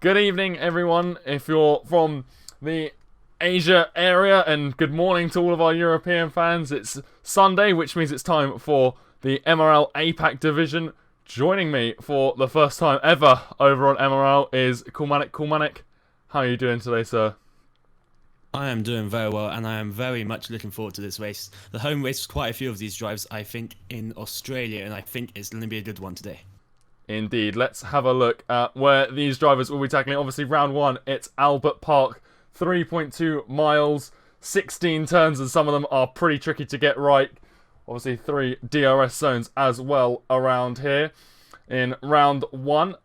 Good evening, everyone, if you're from the Asia area, and good morning to all of our European fans. It's Sunday, which means it's time for the MRL APAC division. Joining me for the first time ever over on MRL is Kulmanik. Kulmanik, how are you doing today, sir? I am doing very well, and I am very much looking forward to this race. The home race for quite a few of these drives, I think, in Australia, and I think it's going to be a good one today. Indeed. Let's have a look at where these drivers will be tackling. Obviously, round one, it's Albert Park, 3.2 miles, 16 turns, and some of them are pretty tricky to get right. Obviously, 3 DRS zones as well around here. In round one,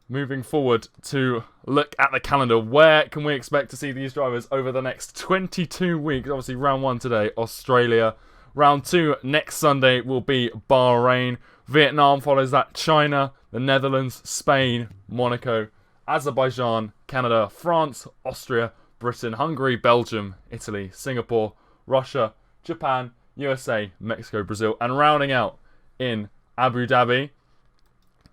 moving forward to look at the calendar, where can we expect to see these drivers over the next 22 weeks? Obviously, round one today, Australia. Round two, next Sunday, will be Bahrain. Vietnam follows that, China, the Netherlands, Spain, Monaco, Azerbaijan, Canada, France, Austria, Britain, Hungary, Belgium, Italy, Singapore, Russia, Japan, USA, Mexico, Brazil, and rounding out in Abu Dhabi.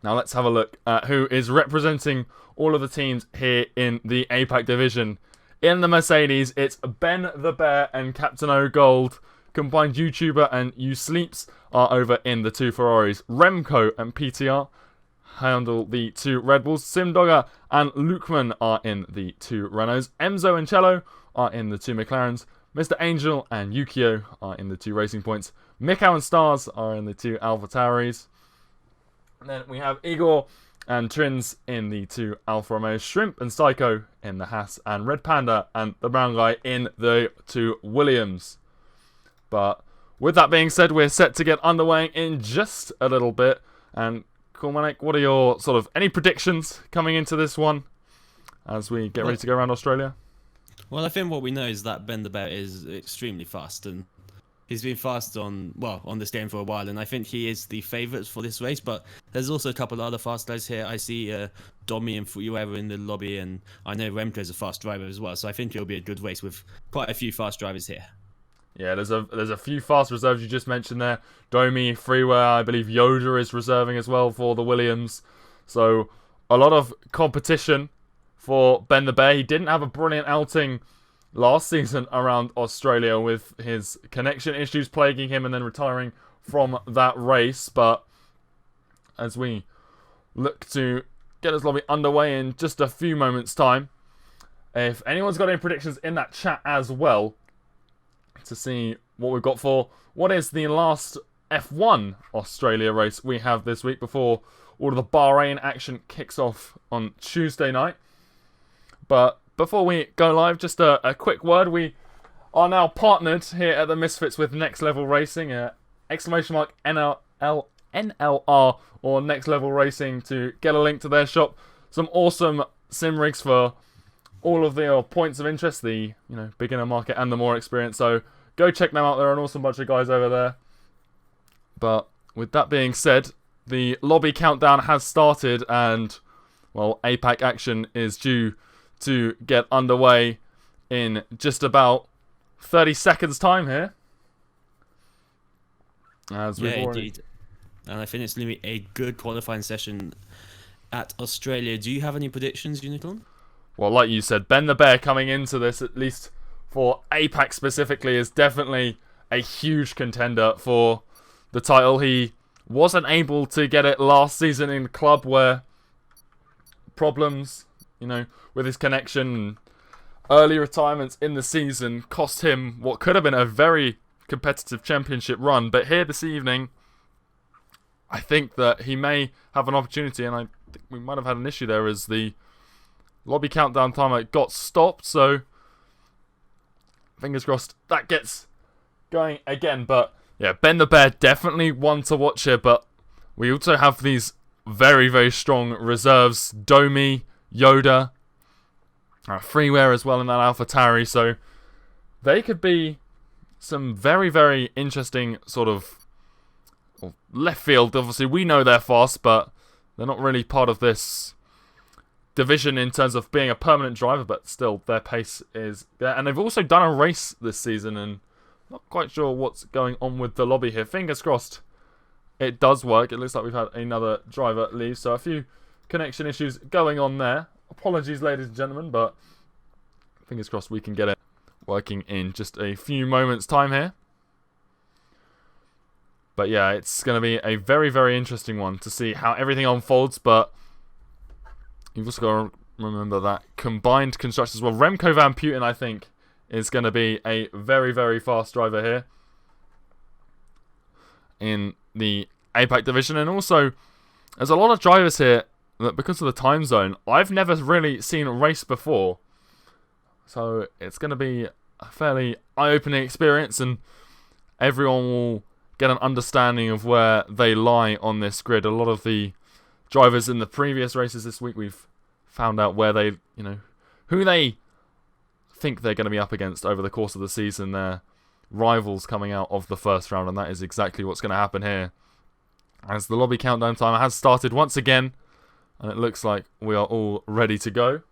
Now let's have a look at who is representing all of the teams here in the APAC division. In the Mercedes, it's Ben the Bear and Captain O Gold. Combined YouTuber and You Sleeps are over in the 2 Ferraris. Remco and PTR handle the 2 Red Bulls. Simdogger and Lukeman are in the 2 Renaults. Emzo and Cello are in the 2 McLarens. Mr. Angel and Yukio are in the 2 Racing Points. Mikau and Stars are in the 2 Alpha Tauris. And then we have Igor and Trins in the 2 Alfa Romeo. Shrimp and Psycho in the Haas. And Red Panda and the Brown Guy in the 2 Williams. But with that being said, we're set to get underway in just a little bit. And Kulmanik, what are your any predictions coming into this one as we get ready to go around Australia? Well, I think what we know is that Ben the Bear is extremely fast, and he's been fast on this game for a while, and I think he is the favourite for this race. But there's also a couple of other fast guys here. I see Domi and Fuyuera in the lobby, and I know Remco is a fast driver as well. So I think it'll be a good race with quite a few fast drivers here. Yeah, there's a few fast reserves you just mentioned there. Domi, Freeware, I believe Yoda is reserving as well for the Williams. So a lot of competition for Ben the Bear. He didn't have a brilliant outing last season around Australia with his connection issues plaguing him and then retiring from that race. But as we look to get this lobby underway in just a few moments' time, if anyone's got any predictions in that chat as well, to see what we've got for what is the last F1 Australia race we have this week before all of the Bahrain action kicks off on Tuesday night. But before we go live, just a quick word. We are now partnered here at the Misfits with Next Level Racing, NLR or Next Level Racing, to get a link to their shop. Some awesome sim rigs for all of the points of interest, the beginner market and the more experienced. So go check them out. They're an awesome bunch of guys over there. But with that being said, the lobby countdown has started, and well, APAC action is due to get underway in just about 30 seconds time here. Indeed. And I think it's going to be a good qualifying session at Australia. Do you have any predictions, Unicorn? Well, like you said, Ben the Bear coming into this, at least for APAC specifically, is definitely a huge contender for the title. He wasn't able to get it last season in club, where problems, with his connection and early retirements in the season cost him what could have been a very competitive championship run. But here this evening, I think that he may have an opportunity, and I think we might have had an issue there as the lobby countdown timer got stopped, so fingers crossed that gets going again. But yeah, Ben the Bear definitely one to watch here, but we also have these very, very strong reserves. Domi, Yoda, Freeware as well in that Alpha Tauri, so they could be some very, very interesting left field. Obviously, we know they're fast, but they're not really part of this division in terms of being a permanent driver, but still their pace is there. And they've also done a race this season, and not quite sure what's going on with the lobby here. Fingers crossed it does work. It looks like we've had another driver leave, so a few connection issues going on there. Apologies, ladies and gentlemen, but fingers crossed we can get it working in just a few moments' time here. But yeah, it's going to be a very, very interesting one to see how everything unfolds, but you've also got to remember that combined construction as well. Remco Van Putten, I think, is going to be a very, very fast driver here in the APAC division. And also, there's a lot of drivers here that, because of the time zone, I've never really seen race before. So it's going to be a fairly eye-opening experience, and everyone will get an understanding of where they lie on this grid. A lot of the drivers in the previous races this week, we've found out where they, who they think they're going to be up against over the course of the season. Their rivals coming out of the first round, and that is exactly what's going to happen here. As the lobby countdown timer has started once again, and it looks like we are all ready to go.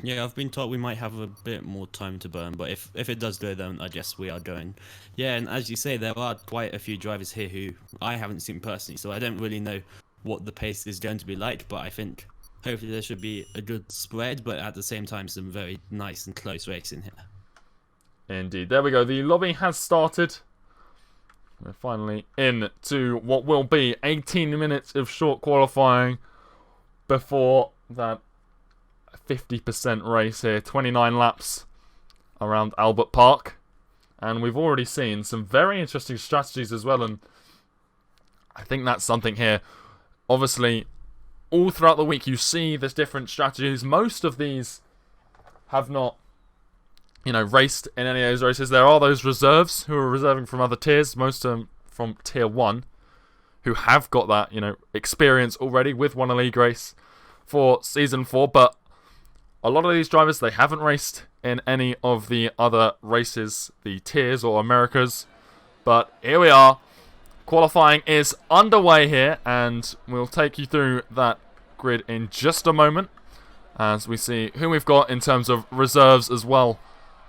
Yeah, I've been told we might have a bit more time to burn, but if it does go, then I guess we are going. Yeah, and as you say, there are quite a few drivers here who I haven't seen personally, so I don't really know what the pace is going to be like, but I think hopefully there should be a good spread, but at the same time some very nice and close racing here. Indeed. There we go. The lobby has started. We're finally into what will be 18 minutes of short qualifying before that 50% race here. 29 laps around Albert Park. And we've already seen some very interesting strategies as well. And I think that's something here. Obviously, all throughout the week you see there's different strategies. Most of these have not, raced in any of those races. There are those reserves who are reserving from other tiers. Most of them from tier 1 who have got that, experience already with won a league race for season 4. But a lot of these drivers, they haven't raced in any of the other races, the tiers or Americas. But here we are. Qualifying is underway here, and we'll take you through that grid in just a moment as we see who we've got in terms of reserves as well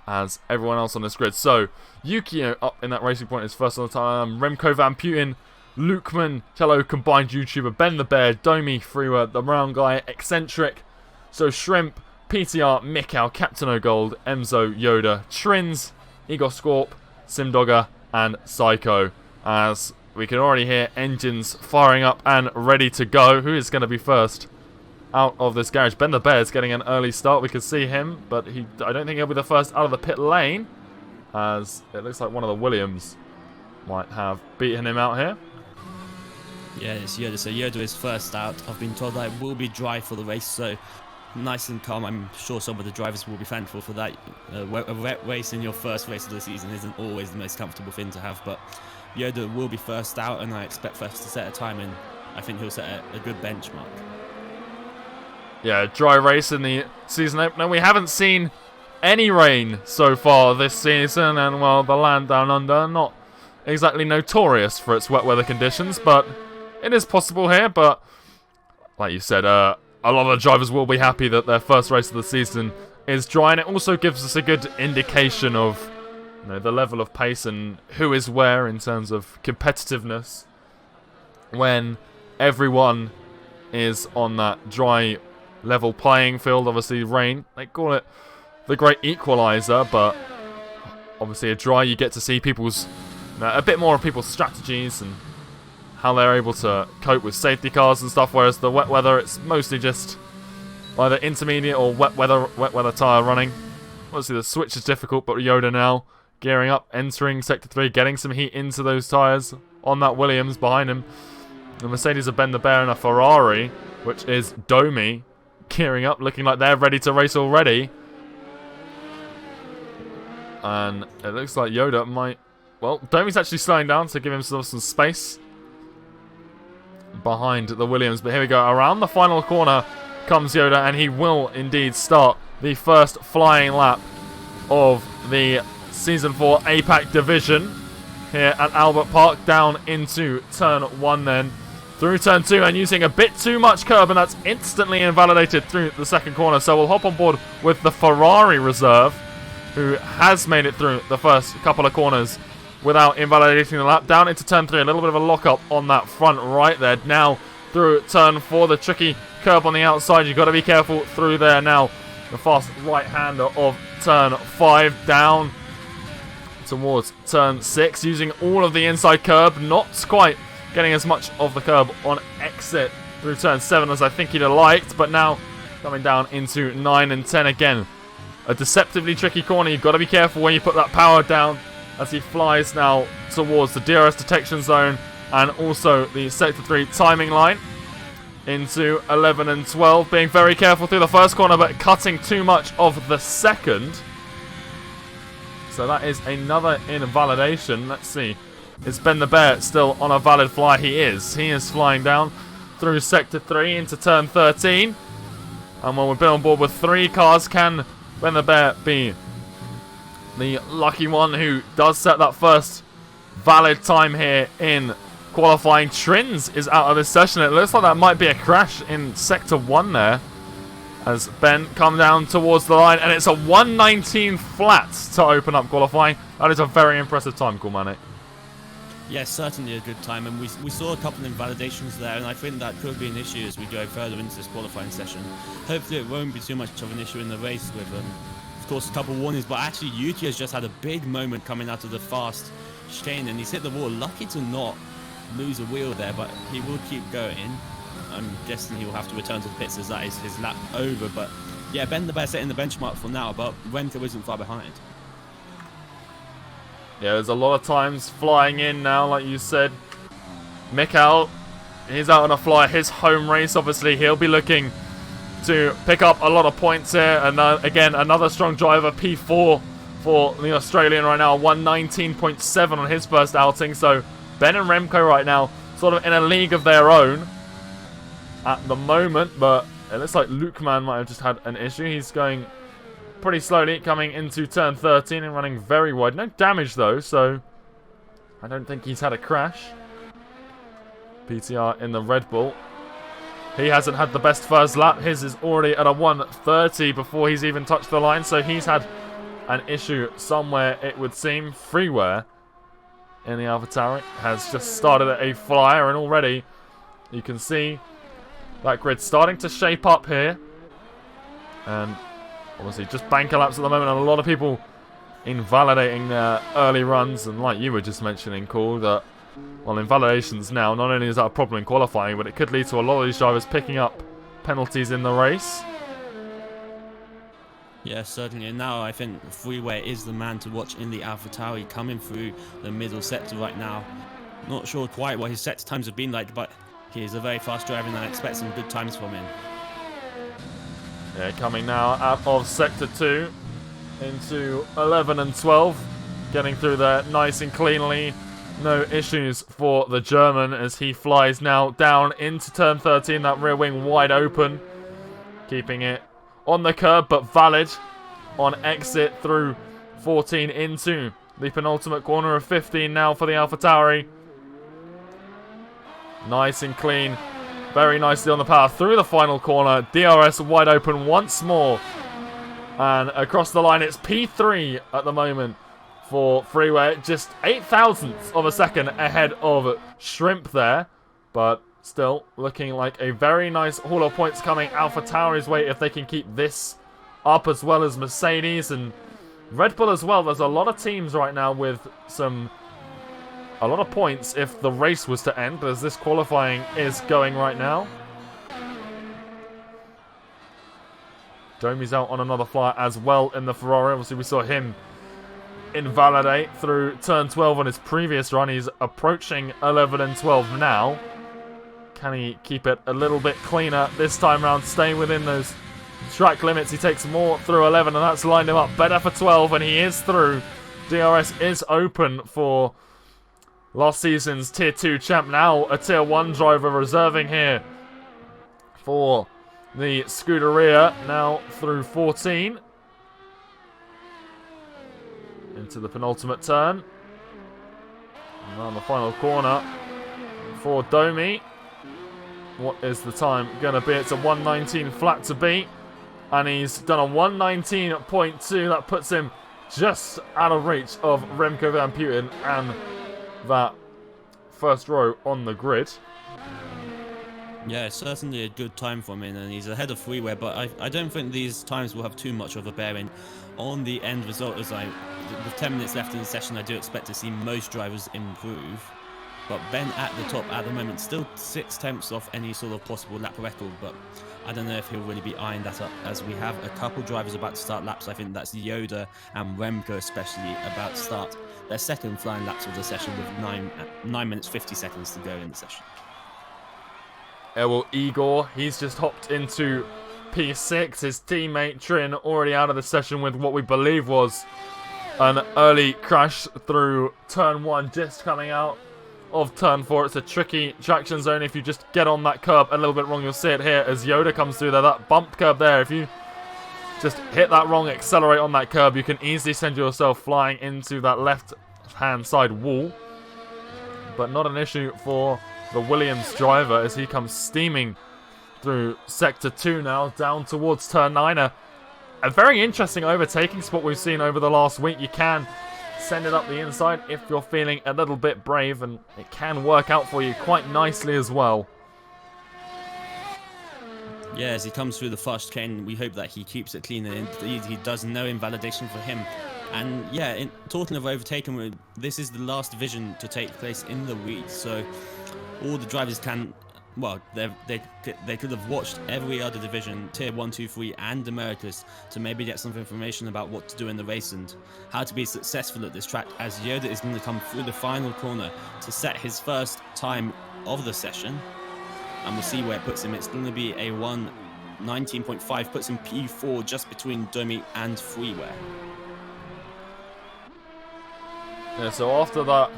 as everyone else on this grid. So, Yukio up in that racing point is first on the time. Remco Van Putten, Lukeman, fellow combined YouTuber, Ben the Bear, Domi, Freewer, the Brown Guy, Eccentric, so Shrimp, PTR, Mikau, Captain O'Gold, Emzo, Yoda, Trins, Igor Scorp, Simdogger, and Psycho. As we can already hear engines firing up and ready to go. Who is going to be first out of this garage? Ben the Bear's getting an early start. We can see him, but I don't think he'll be the first out of the pit lane, as it looks like one of the Williams might have beaten him out here. Yeah, it's Yoda. So Yoda is first out. I've been told that it will be dry for the race, so nice and calm. I'm sure some of the drivers will be thankful for that. A wet race in your first race of the season isn't always the most comfortable thing to have, but Yoda will be first out, and I expect first to set a time, and I think he'll set a good benchmark. Yeah, dry race in the season opener. We haven't seen any rain so far this season, and well, the land down under, not exactly notorious for its wet weather conditions, but it is possible here. But like you said, a lot of the drivers will be happy that their first race of the season is dry, and it also gives us a good indication of the level of pace and who is where in terms of competitiveness when everyone is on that dry level playing field. Obviously rain, they call it the great equalizer, but obviously a dry, you get to see people's a bit more of people's strategies and how they're able to cope with safety cars and stuff, whereas the wet weather, it's mostly just either intermediate or wet weather tyre running. Obviously the switch is difficult, but Yoda now gearing up, entering Sector 3, getting some heat into those tyres on that Williams behind him. The Mercedes of Ben the Bear and a Ferrari, which is Domi, gearing up, looking like they're ready to race already. And it looks like Yoda might... Well, Domi's actually slowing down to give himself some space behind the Williams. But here we go. Around the final corner comes Yoda, and he will indeed start the first flying lap of the Season 4 APAC division here at Albert Park, down into Turn 1 then. Through Turn 2 and using a bit too much curb, and that's instantly invalidated through the second corner. So we'll hop on board with the Ferrari reserve, who has made it through the first couple of corners without invalidating the lap. Down into Turn 3, a little bit of a lock-up on that front right there. Now through Turn 4, the tricky curb on the outside. You've got to be careful through there now. The fast right-hander of turn 5 down towards turn 6, using all of the inside curb, not quite getting as much of the curb on exit through turn 7 as I think he'd have liked, but now coming down into 9 and 10 again. A deceptively tricky corner. You've got to be careful when you put that power down as he flies now towards the DRS detection zone and also the Sector 3 timing line into 11 and 12. Being very careful through the first corner, but cutting too much of the second. So that is another invalidation. Let's see. Is Ben the Bear still on a valid fly? He is. He is flying down through Sector 3 into turn 13. And when we've been on board with 3 cars, can Ben the Bear be the lucky one who does set that first valid time here in qualifying? Trins is out of this session. It looks like that might be a crash in Sector 1 there, as Ben come down towards the line, and it's a 1:19 flat to open up qualifying. That is a very impressive time, Kulmanik. Yes, certainly a good time, and we saw a couple of invalidations there, and I think that could be an issue as we go further into this qualifying session. Hopefully it won't be too much of an issue in the race with, of course, a couple of warnings, but actually Yuki has just had a big moment coming out of the fast chain, and he's hit the wall. Lucky to not lose a wheel there, but he will keep going. I'm guessing he will have to return to the pits as that is his lap over, but yeah, Ben the Bear setting the benchmark for now, but Remco isn't far behind. Yeah, there's a lot of times flying in now, like you said. Mikkel, he's out on a fly. His home race, obviously, he'll be looking to pick up a lot of points here. And again, another strong driver, P4 for the Australian right now. 119.7 on his first outing. So Ben and Remco right now sort of in a league of their own at the moment. But it looks like Lukeman might have just had an issue. He's going pretty slowly, coming into turn 13 and running very wide. No damage though, so I don't think he's had a crash. PTR in the Red Bull. He hasn't had the best first lap. His is already at a 1:30 before he's even touched the line, so he's had an issue somewhere, it would seem. Freeware in the AlphaTauri has just started at a flyer, and already you can see that grid starting to shape up here. And obviously just banker laps at the moment, and a lot of people invalidating their early runs, and like you were just mentioning, Cool, that, well, invalidations now, not only is that a problem in qualifying, but it could lead to a lot of these drivers picking up penalties in the race. Yeah, certainly, and now I think Freeway is the man to watch in the AlphaTauri coming through the middle sector right now. Not sure quite what his set times have been like, but he is a very fast driver, and I expect some good times from him. Yeah, coming now out of Sector 2 into 11 and 12. Getting through there nice and cleanly. No issues for the German as he flies now down into turn 13. That rear wing wide open. Keeping it on the curb, but valid on exit through 14 into the penultimate corner of 15 now for the AlphaTauri. Nice and clean. Very nicely on the power through the final corner. DRS wide open once more. And across the line, it's P3 at the moment for Freeway. Just 0.008 of a second ahead of Shrimp there. But still looking like a very nice haul of points coming AlphaTauri's way if they can keep this up, as well as Mercedes and Red Bull as well. There's a lot of teams right now with a lot of points if the race was to end, as this qualifying is going right now. Domi's out on another flyer as well in the Ferrari. Obviously, we saw him invalidate through turn 12 on his previous run. He's approaching 11 and 12 now. Can he keep it a little bit cleaner this time around, staying within those track limits? He takes more through 11, and that's lined him up better for 12, and he is through. DRS is open for last season's Tier 2 champ, now a Tier 1 driver reserving here for the Scuderia, now through 14. Into the penultimate turn. And on the final corner for Domi. What is the time going to be? It's a 1:19 flat to beat. And he's done a 1:19.2. That puts him just out of reach of Remco Van Putten and that first row on the grid. Yeah, it's certainly a good time for him, and he's ahead of Freeway, but I don't think these times will have too much of a bearing on the end result, as with 10 minutes left in the session, I do expect to see most drivers improve. But Ben at the top at the moment, still 6/10 off any sort of possible lap record, but I don't know if he'll really be eyeing that up, as we have a couple drivers about to start laps. I think that's Yoda and Remco especially about to start their second flying laps of the session with 9 minutes 50 seconds to go in the session. Yeah, well, Igor, he's just hopped into P6. His teammate Trin already out of the session with what we believe was an early crash through turn 1, just coming out of turn 4. It's a tricky traction zone. If you just get on that curb a little bit wrong, you'll see it here as Yoda comes through there. That bump curb there, if you just hit that wrong, accelerate on that curb, you can easily send yourself flying into that left-hand side wall. But not an issue for the Williams driver as he comes steaming through Sector 2 now, down towards turn 9. A very interesting overtaking spot we've seen over the last week. You can send it up the inside if you're feeling a little bit brave, and it can work out for you quite nicely as well. Yeah, as he comes through the fast chicane, we hope that he keeps it clean, and indeed he does. No invalidation for him. And yeah, talking of overtaking, this is the last division to take place in the week, so all the drivers can, well, they could have watched every other division, Tier 1, 2, 3 and Americas, to maybe get some information about what to do in the race and how to be successful at this track, as Yoda is going to come through the final corner to set his first time of the session, and we'll see where it puts him. It's going to be a 1:19.5, puts him P4 just between Domi and Freeway. Yeah, so after that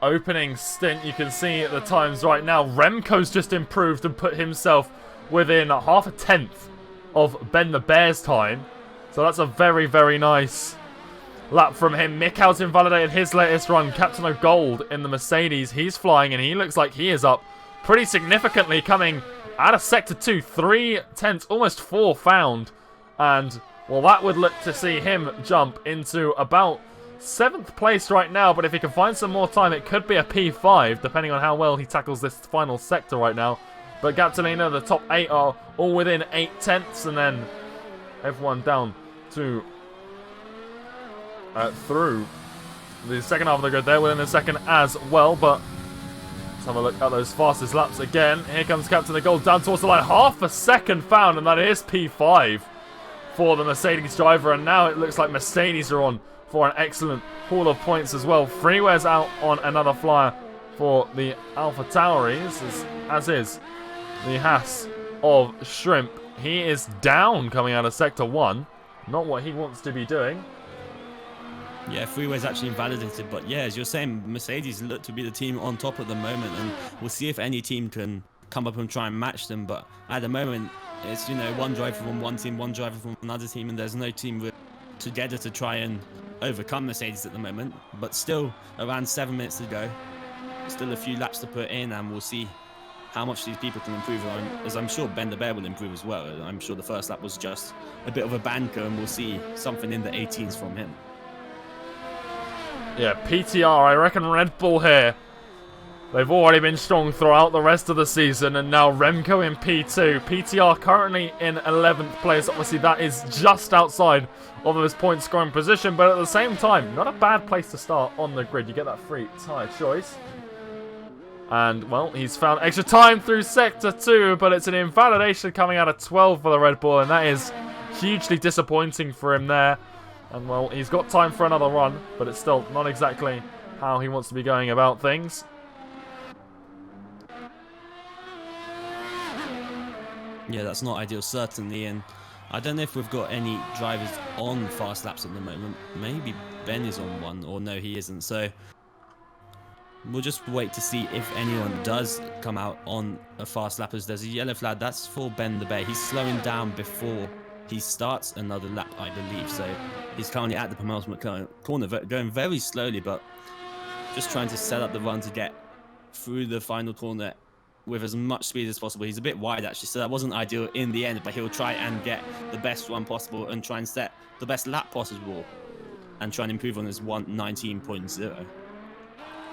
opening stint, you can see at the times right now, Remco's just improved and put himself within half a tenth of Ben the Bear's time. So that's a very, very nice lap from him. Mikhail's invalidated his latest run, Captain of Gold in the Mercedes. He's flying and he looks like he is up pretty significantly, coming out of Sector 2, 3/10, almost 4 found. And, well, that would look to see him jump into about 7th place right now, but if he can find some more time, it could be a P5, depending on how well he tackles this final sector right now. But Gasolina, the top 8 are all within 8/10, and then everyone down to through the second half of the grid there within a second as well. But let's have a look at those fastest laps again. Here comes Captain of Gold down towards the line, half a second found, and that is P5 for the Mercedes driver. And now it looks like Mercedes are on for an excellent haul of points as well. Freeway's out on another flyer for the Alpha Tauris, as is the Haas of Shrimp. He is down coming out of Sector 1. Not what he wants to be doing. Yeah, Freeway's actually invalidated, but yeah, as you're saying, Mercedes look to be the team on top at the moment, and we'll see if any team can come up and try and match them. But at the moment, it's, you know, one driver from one team, one driver from another team, and there's no team together to try and overcome Mercedes at the moment. But still around 7 minutes to go, still a few laps to put in, and we'll see how much these people can improve on, as I'm sure Ben the Bear will improve as well. I'm sure the first lap was just a bit of a banker, and we'll see something in the 18s from him. Yeah, PTR, I reckon Red Bull here. They've already been strong throughout the rest of the season, and now Remco in P2. PTR currently in 11th place. Obviously, that is just outside of his point scoring position, but at the same time, not a bad place to start on the grid. You get that free tyre choice. And, well, he's found extra time through Sector 2, but it's an invalidation coming out of 12 for the Red Bull, and that is hugely disappointing for him there. And, well, he's got time for another run, but it's still not exactly how he wants to be going about things. Yeah, that's not ideal, certainly, and I don't know if we've got any drivers on fast laps at the moment. Maybe Ben is on one, or no, he isn't, so we'll just wait to see if anyone does come out on a fast lap, as there's a yellow flag. That's for Ben the Bear. He's slowing down before he starts another lap, I believe, so he's currently at the penultimate corner, going very slowly, but just trying to set up the run to get through the final corner with as much speed as possible. He's a bit wide, actually, so that wasn't ideal in the end, but he'll try and get the best run possible and try and set the best lap possible and try and improve on his 1:19.0.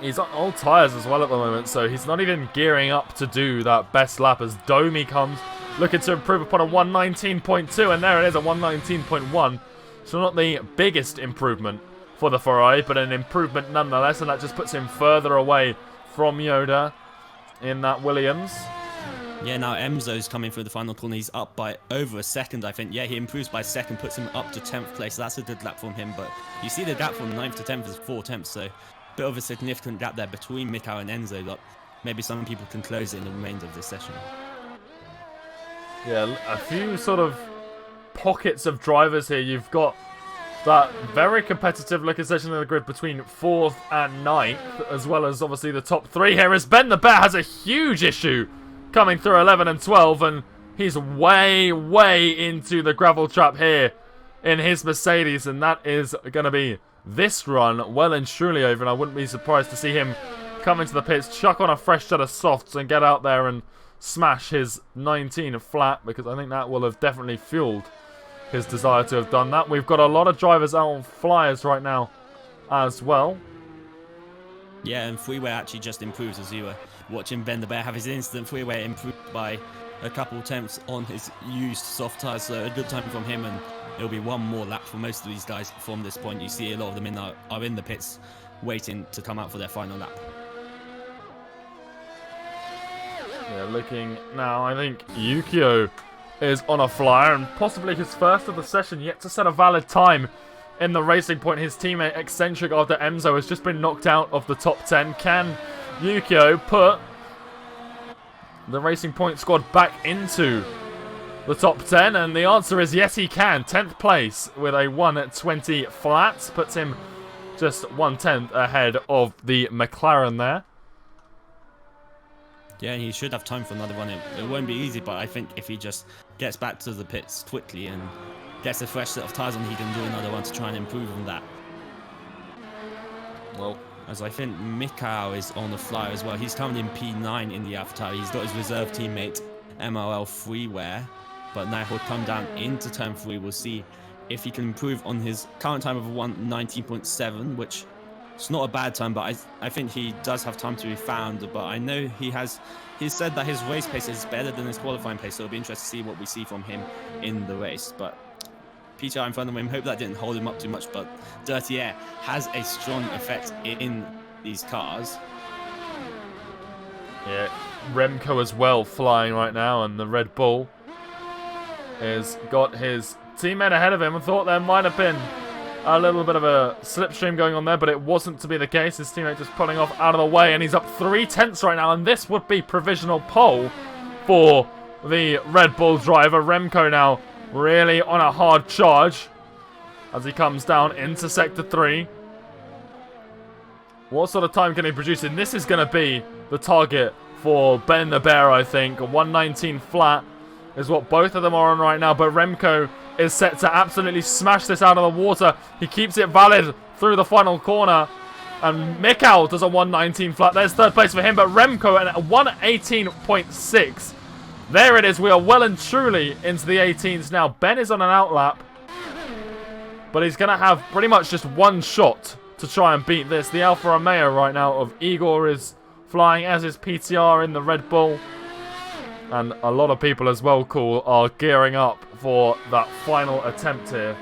He's on old tyres as well at the moment, so he's not even gearing up to do that best lap as Domi comes looking to improve upon a 119.2, and there it is, a 119.1. So not the biggest improvement for the Ferrari, but an improvement nonetheless, and that just puts him further away from Yoda in that Williams. Yeah, now Enzo's coming through the final corner. He's up by over a second, I think. Yeah, he improves by a second, puts him up to 10th place. So that's a good lap from him. But you see the gap from 9th to 10th is 4 tenths. So a bit of a significant gap there between Mikau and Enzo. But maybe some people can close it in the remainder of this session. Yeah, a few sort of pockets of drivers here. You've got that very competitive looking section of the grid between 4th and 9th, as well as obviously the top 3 here, as Ben the Bear has a huge issue coming through 11 and 12, and he's way into the gravel trap here in his Mercedes, and that is going to be this run well and truly over, and I wouldn't be surprised to see him come into the pits, chuck on a fresh set of softs, and get out there and smash his 19 flat, because I think that will have definitely fueled his desire to have done that. We've got a lot of drivers out on flyers right now as well. Yeah, and freeway actually just improves, as you were watching Ben the Bear have his instant freeway improved by a couple tenths on his used soft tyres, so a good time from him, and it'll be one more lap for most of these guys from this point. You see a lot of them are in the pits waiting to come out for their final lap. Yeah, looking now, I think Yukio is on a flyer, and possibly his first of the session, yet to set a valid time in the Racing Point. His teammate Eccentric after Enzo has just been knocked out of the top 10. Can Yukio put the Racing Point squad back into the top 10? And the answer is yes, he can. 10th place with a 120 flat puts him just 1/10 ahead of the McLaren there. Yeah, and he should have time for another one. It won't be easy, but I think if he just gets back to the pits quickly and gets a fresh set of tyres on, he can do another one to try and improve on that. Well, as I think Mikau is on the flyer as well. He's coming in P9 in the AlphaTauri. He's got his reserve teammate MRL Freeware, but now he'll come down into turn 3. We'll see if he can improve on his current time of 119.7, which it's not a bad time, but I think he does have time to be found. But I know he said that his race pace is better than his qualifying pace, so it'll be interesting to see what we see from him in the race. But PTR in front of him, hope that didn't hold him up too much, but dirty air has a strong effect in these cars. Yeah, Remco as well flying right now, and the Red Bull has got his teammate ahead of him. I thought there might have been a little bit of a slipstream going on there, but it wasn't to be the case. His teammate just pulling off out of the way, and he's up 3 tenths right now, and this would be provisional pole for the Red Bull driver. Remco now really on a hard charge as he comes down into Sector 3. What sort of time can he produce? And this is going to be the target for Ben the Bear, I think. A 119 flat is what both of them are on right now, but Remco is set to absolutely smash this out of the water. He keeps it valid through the final corner, and Mikau does a 119 flat. There's third place for him, but Remco at a 118.6. There it is. We are well and truly into the 18s now. Ben is on an outlap, but he's going to have pretty much just one shot to try and beat this. The Alfa Romeo right now of Igor is flying, as is PTR in the Red Bull. And a lot of people as well, Cool, are gearing up for that final attempt here.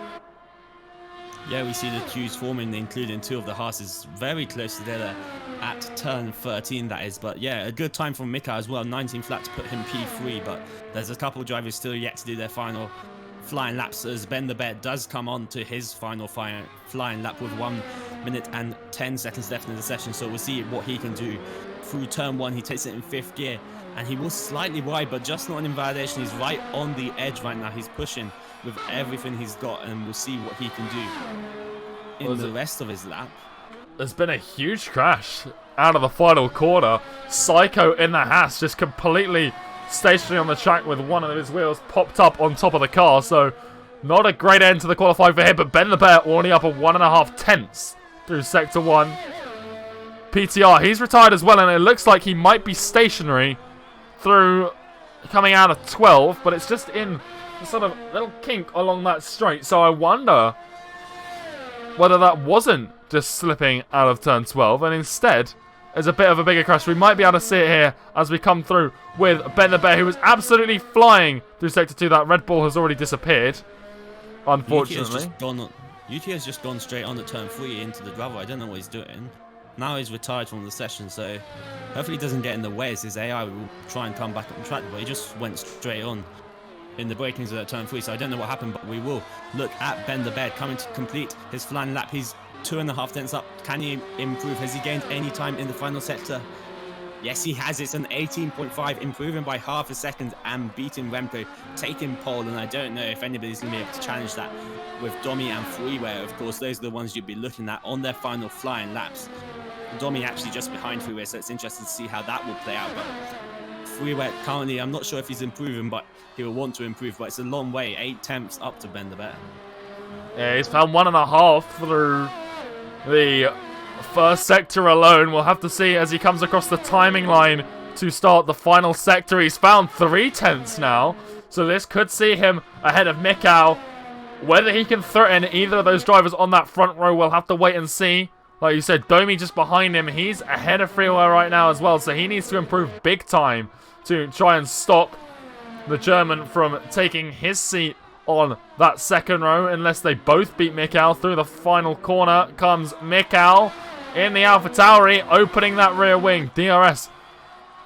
Yeah, we see the queues forming, including 2 of the Haas's very close together at turn 13, that is. But yeah, a good time from Mika as well. 19 flat to put him P3, but there's a couple of drivers still yet to do their final flying laps, as Ben the Bear does come on to his final flying lap with 1 minute and 10 seconds left in the session. So we'll see what he can do through turn 1. He takes it in 5th gear, and he was slightly wide, but just not an invalidation. He's right on the edge right now. He's pushing with everything he's got, and we'll see what he can do in the rest of his lap. There's been a huge crash out of the final corner. Psycho in the Haas just completely stationary on the track with one of his wheels popped up on top of the car. So not a great end to the qualifying for him, but Ben the Bear only up a 1.5 tenths through Sector 1. PTR, he's retired as well, and it looks like he might be stationary through coming out of 12, but it's just in a sort of little kink along that straight. So I wonder whether that wasn't just slipping out of turn 12, and instead is a bit of a bigger crash. We might be able to see it here as we come through with Ben the Bear, who was absolutely flying through Sector 2. That Red Bull has already disappeared, unfortunately. Yuki has just gone straight on the turn 3 into the gravel. I don't know what he's doing. Now he's retired from the session, so hopefully he doesn't get in the way as his AI will try and come back on track, but he just went straight on in the breakings of that turn 3, so I don't know what happened, but we will look at Ben the Bear coming to complete his flying lap. He's 2.5 tenths up. Can he improve? Has he gained any time in the final sector? Yes, he has. It's an 18.5, improving by half a second and beating Remco, taking pole. And I don't know if anybody's going to be able to challenge that with Domi and Freeware. Of course, those are the ones you'd be looking at on their final flying laps. Domi actually just behind Freeware, so it's interesting to see how that will play out. But Freeware currently, I'm not sure if he's improving, but he will want to improve. But it's a long way, 8 tenths up to Ben the Bear. Yeah, he's found 1.5 through the first sector alone. We'll have to see as he comes across the timing line to start the final sector. He's found 3 tenths now, so this could see him ahead of Mikau. Whether he can threaten either of those drivers on that front row, we'll have to wait and see. Like you said, Domi just behind him. He's ahead of Freeware right now as well, so he needs to improve big time to try and stop the German from taking his seat on that second row, unless they both beat Mikau. Through the final corner comes Mikau in the AlphaTauri, opening that rear wing. DRS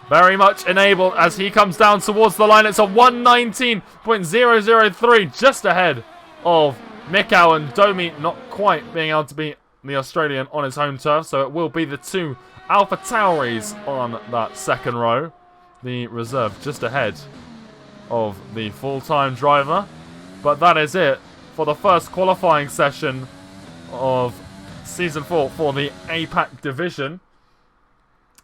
very much enabled as he comes down towards the line. It's a 119.003, just ahead of Mikau, and Domi not quite being able to beat the Australian on his home turf, so it will be the 2 AlphaTauris on that second row. The reserve just ahead of the full-time driver. But that is it for the first qualifying session of Season 4 for the APAC division.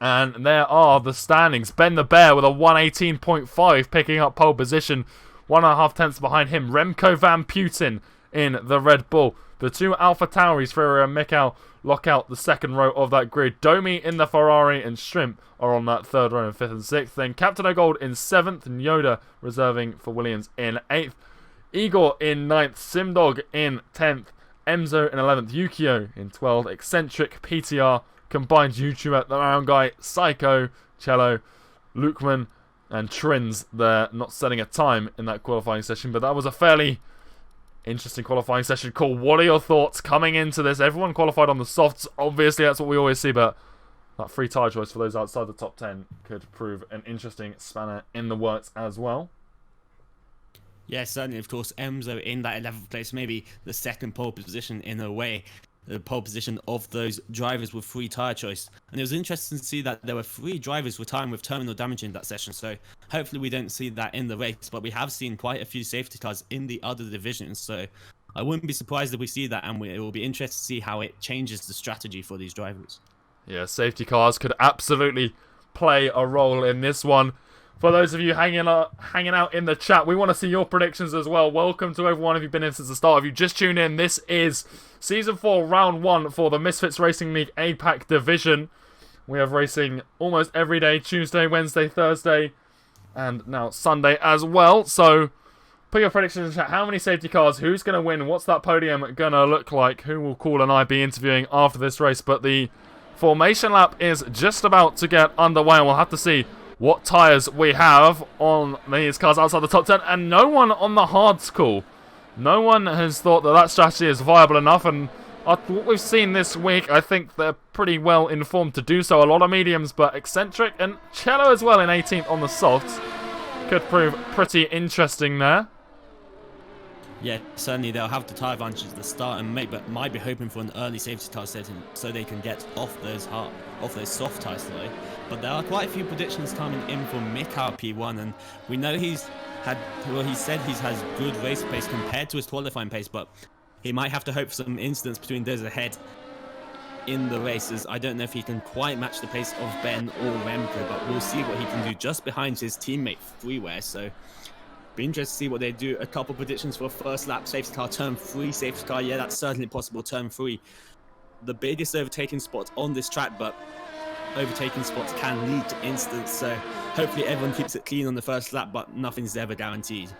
And there are the standings. Ben the Bear with a 118.5 picking up pole position. 1.5 tenths behind him. Remco Van Putten in the Red Bull. The 2 AlphaTauris, Freire and Mikau, lock out the second row of that grid. Domi in the Ferrari and Shrimp are on that third row in 5th and 6th. Then Captain O'Gold in 7th and Yoda reserving for Williams in 8th. Igor in 9th, Simdog in 10th, Emzo in 11th, Yukio in 12th, Eccentric, PTR, Combined YouTuber, The Round Guy, Psycho, Cello, Lukeman, and Trins there, not setting a time in that qualifying session, but that was a fairly interesting qualifying session. Cool. What are your thoughts coming into this? Everyone qualified on the softs, obviously that's what we always see, but that free tyre choice for those outside the top 10 could prove an interesting spanner in the works as well. Yeah, certainly, of course, Emzo in that 11th place, maybe the second pole position in a way, the pole position of those drivers with free tyre choice. And it was interesting to see that there were 3 drivers retiring with terminal damage in that session, so hopefully we don't see that in the race, but we have seen quite a few safety cars in the other divisions, so I wouldn't be surprised if we see that, and it will be interesting to see how it changes the strategy for these drivers. Yeah, safety cars could absolutely play a role in this one. For those of you hanging out in the chat, we want to see your predictions as well. Welcome to everyone if you've been in since the start. If you just tuned in, this is Season 4, Round 1 for the Misfits Racing League APAC Division. We have racing almost every day, Tuesday, Wednesday, Thursday, and now Sunday as well. So, put your predictions in the chat. How many safety cars? Who's going to win? What's that podium going to look like? Who will Call and I be interviewing after this race? But the formation lap is just about to get underway, and we'll have to see what tyres we have on these cars outside the top 10, and no one on the hards call. No one has thought that that strategy is viable enough, and what we've seen this week, I think they're pretty well informed to do so. A lot of mediums, but Eccentric and Cello as well in 18th on the softs could prove pretty interesting there. Yeah, certainly they'll have the tyre advantage at the start and might be hoping for an early safety tyre setting so they can get off those soft tyres today. But there are quite a few predictions coming in for Mikau P1, and we know he said he has good race pace compared to his qualifying pace, but he might have to hope for some incidents between those ahead in the races. I don't know if he can quite match the pace of Ben or Remco, but we'll see what he can do just behind his teammate Freeware. So be interested to see what they do. A couple predictions for first lap safety car, turn 3 safety car. Yeah, that's certainly possible. Turn 3, the biggest overtaking spot on this track, but overtaking spots can lead to incidents, so hopefully everyone keeps it clean on the first lap, but nothing's ever guaranteed.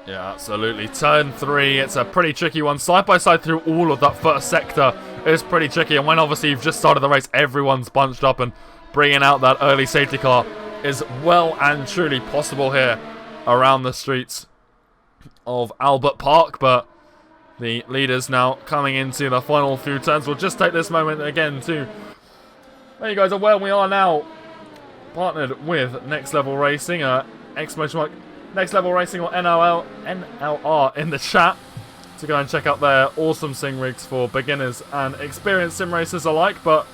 Yeah, absolutely. Turn 3, it's a pretty tricky one. Side by side through all of that first sector is pretty tricky, and when obviously you've just started the race, everyone's bunched up, and bringing out that early safety car is well and truly possible here around the streets of Albert Park, but the leaders now coming into the final few turns. We'll just take this moment again to let you guys aware we are now partnered with Next Level Racing, exclamation mark Next Level Racing, or NLR in the chat, to go and check out their awesome sim rigs for beginners and experienced sim racers alike. But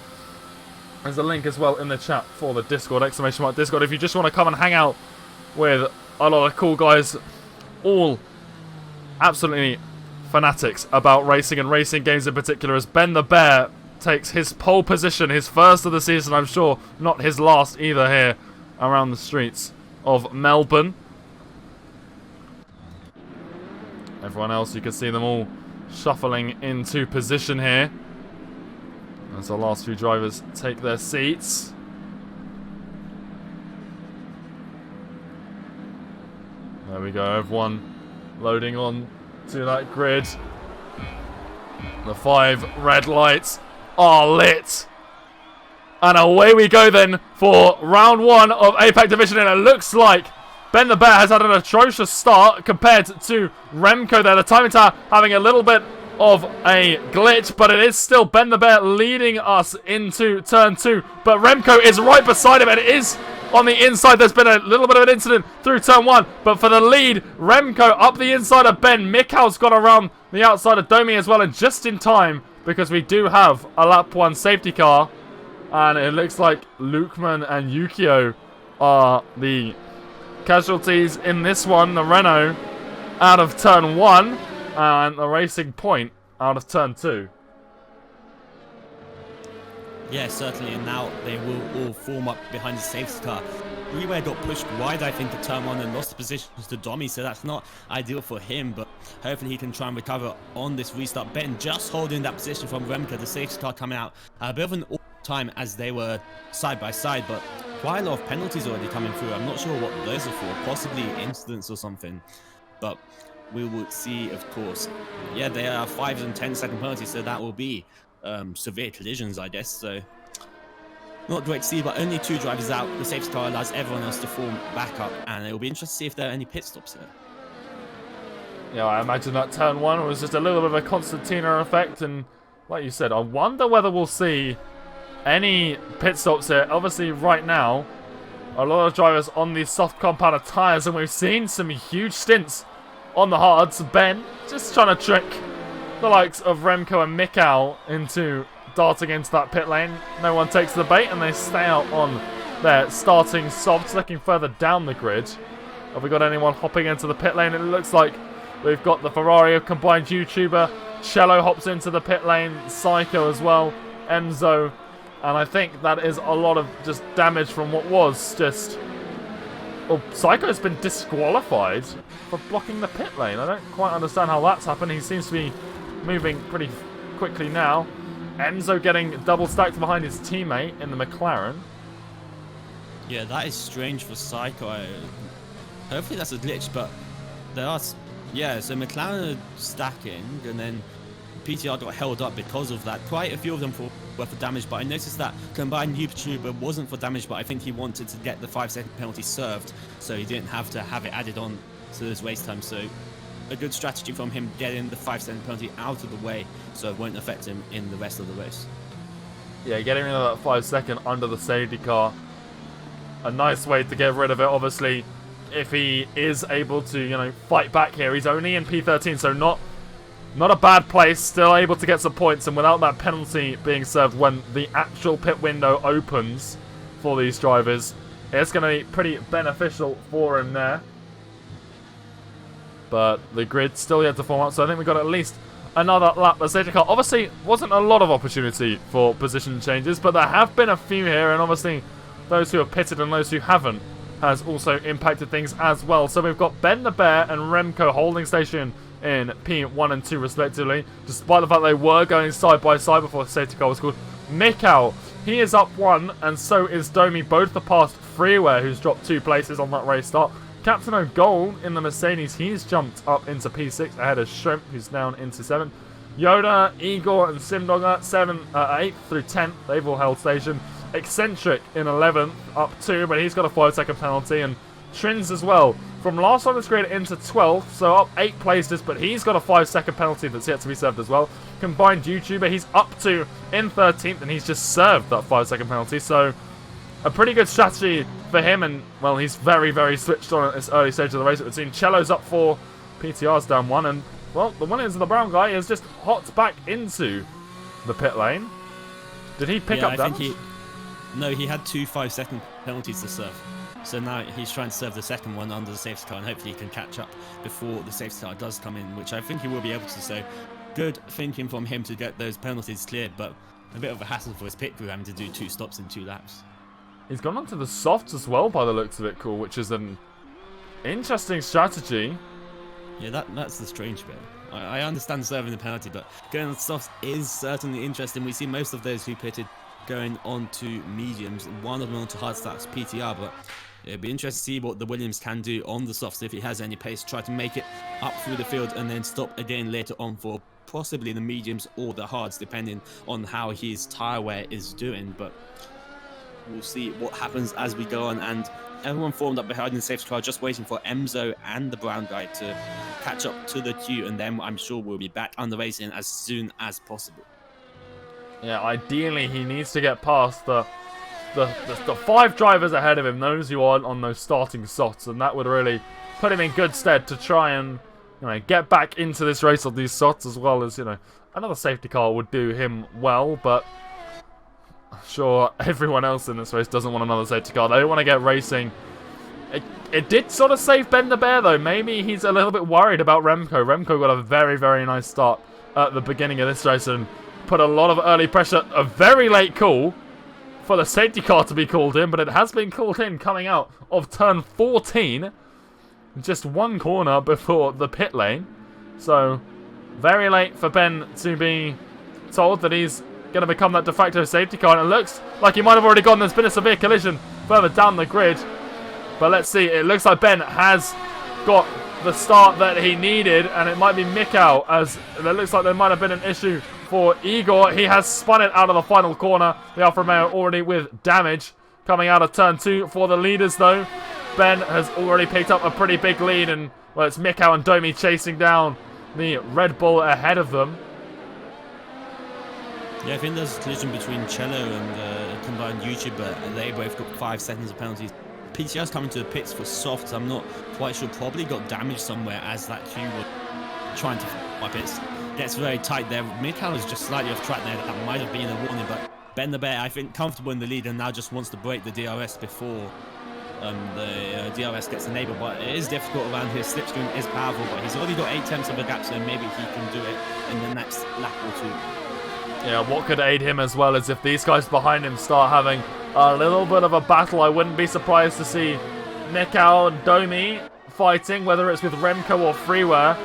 there's a link as well in the chat for the Discord, exclamation mark Discord, if you just want to come and hang out with a lot of cool guys, all absolutely fanatics about racing and racing games in particular, as Ben the Bear takes his pole position, his first of the season, I'm sure not his last either, here around the streets of Melbourne. Everyone else, you can see them all shuffling into position here as the last few drivers take their seats. There we go, everyone loading on to that grid. The 5 red lights are lit. And away we go then for round 1 of APAC Division, and it looks like Ben the Bear has had an atrocious start compared to Remco there. The timing tower having a little bit of a glitch, but it is still Ben the Bear leading us into turn 2. But Remco is right beside him, and it is on the inside. There's been a little bit of an incident through turn 1, but for the lead, Remco up the inside of Ben. Mikhal's gone around the outside of Domi as well, and just in time, because we do have a lap 1 safety car, and it looks like Lukman and Yukio are the casualties in this one. The Renault out of turn 1, and the Racing Point out of turn 2. Yeah, certainly, and now they will all form up behind the safety car. Reware got pushed wide, I think, at turn 1 and lost the positions to Domi, so that's not ideal for him, but hopefully he can try and recover on this restart. Ben just holding that position from Remco, the safety car coming out. A bit of an all time as they were side by side, but quite a lot of penalties already coming through. I'm not sure what those are for, possibly incidents or something, but we will see, of course. Yeah, they are 5 and 10-second penalties, so that will be severe collisions, I guess. So not great to see, but only 2 drivers out. The safety car allows everyone else to form back up, and it will be interesting to see if there are any pit stops here. Yeah, I imagine that turn 1 was just a little bit of a Constantina effect, and like you said, I wonder whether we'll see any pit stops here. Obviously, right now, a lot of drivers on these soft compounded tyres, and we've seen some huge stints on the hards. Ben just trying to trick the likes of Remco and Mikhal into darting into that pit lane. No one takes the bait, and they stay out on their starting softs, looking further down the grid. Have we got anyone hopping into the pit lane? It looks like we've got the Ferrari combined YouTuber. Cello hops into the pit lane. Psycho as well. Enzo. And I think that is a lot of just damage from what was just... Well, Psycho's been disqualified for blocking the pit lane. I don't quite understand how that's happened. He seems to be moving pretty quickly now. Enzo getting double stacked behind his teammate in the McLaren. Yeah, that is strange for Psycho. Hopefully that's a glitch, but there are... Yeah, so McLaren are stacking, and then PTR got held up because of that. Quite a few of them were for damage, but I noticed that combined YouTuber wasn't for damage, but I think he wanted to get the 5-second penalty served, so he didn't have to have it added on to his race time. So a good strategy from him, getting the 5-second penalty out of the way so it won't affect him in the rest of the race. Yeah, getting rid of that 5-second under the safety car. A nice way to get rid of it, obviously, if he is able to, you know, fight back here. He's only in P13, so not a bad place. Still able to get some points, and without that penalty being served when the actual pit window opens for these drivers, it's going to be pretty beneficial for him there. But the grid still yet to form up, so I think we've got at least another lap. The safety car obviously wasn't a lot of opportunity for position changes, but there have been a few here, and obviously those who have pitted and those who haven't has also impacted things as well. So we've got Ben the Bear and Remco holding station in P1 and 2 respectively, despite the fact they were going side by side before the safety car was called. Mikhal, he is up 1, and so is Domi, both the past Freeware, who's dropped 2 places on that race start. Captain O'Gold in the Mercedes, he's jumped up into P6 ahead of Shrimp, who's down into 7. Yoda, Igor, and Simdogger, 8th through 10th, they've all held station. Eccentric in 11th, up 2, but he's got a 5-second penalty, and Trins as well. From last time this grid into 12th, so up 8 places, but he's got a 5-second penalty that's yet to be served as well. Combined YouTuber, he's up to in 13th, and he's just served that 5-second penalty, so a pretty good strategy for him, and, well, he's very, very switched on at this early stage of the race. It would seem Cello's up 4, PTR's down 1, and, well, the Williams of the brown guy is just hopped back into the pit lane. Did he pick up damage? No, he had 2 5-second penalties to serve. So now he's trying to serve the second one under the safety car, and hopefully he can catch up before the safety car does come in, which I think he will be able to. So good thinking from him to get those penalties cleared, but a bit of a hassle for his pit crew having to do 2 stops in 2 laps. He's gone onto the softs as well by the looks of it, cool, which is an interesting strategy. Yeah, that's the strange bit. I understand serving the penalty, but going on softs is certainly interesting. We see most of those who pitted going on to mediums, one of them onto hard stacks PTR, but it'd be interesting to see what the Williams can do on the softs if he has any pace, try to make it up through the field and then stop again later on for possibly the mediums or the hards, depending on how his tyre wear is doing. But we'll see what happens as we go on, and everyone formed up behind the safety car just waiting for Emzo and the brown guy to catch up to the queue, and then I'm sure we'll be back on the racing as soon as possible. Yeah, ideally he needs to get past the 5 drivers ahead of him, those who aren't on those starting softs, and that would really put him in good stead to try and, you know, get back into this race on these softs, as well as, you know, another safety car would do him well, but I'm sure everyone else in this race doesn't want another safety car. They want to get racing. It did sort of save Ben the Bear, though. Maybe he's a little bit worried about Remco. Remco got a very, very nice start at the beginning of this race and put a lot of early pressure. A very late call for the safety car to be called in, but it has been called in coming out of turn 14. Just 1 corner before the pit lane. So, very late for Ben to be told that he's going to become that de facto safety car. And it looks like he might have already gone. There's been a severe collision further down the grid. But let's see. It looks like Ben has got the start that he needed, and it might be Mikau, as it looks like there might have been an issue for Igor. He has spun it out of the final corner. The Alfa Romeo already with damage coming out of turn 2 for the leaders, though. Ben has already picked up a pretty big lead, and, well, it's Mikau and Domi chasing down the Red Bull ahead of them. Yeah, I think there's a collision between Cello and combined YouTuber, and they both got 5 seconds of penalties. PTR's coming to the pits for softs. I'm not quite sure. Probably got damaged somewhere as that queue was trying to up it. Gets very tight there. Mikhail is just slightly off track there. That might have been a warning, but Ben the Bear, I think, comfortable in the lead and now just wants to break the DRS before the DRS gets enabled. But it is difficult around here. Slipstream is powerful, but he's already got 8 tenths of a gap, so maybe he can do it in the next lap or 2. Yeah, what could aid him as well is if these guys behind him start having a little bit of a battle. I wouldn't be surprised to see Mikau and Domi fighting, whether it's with Remco or Freeware.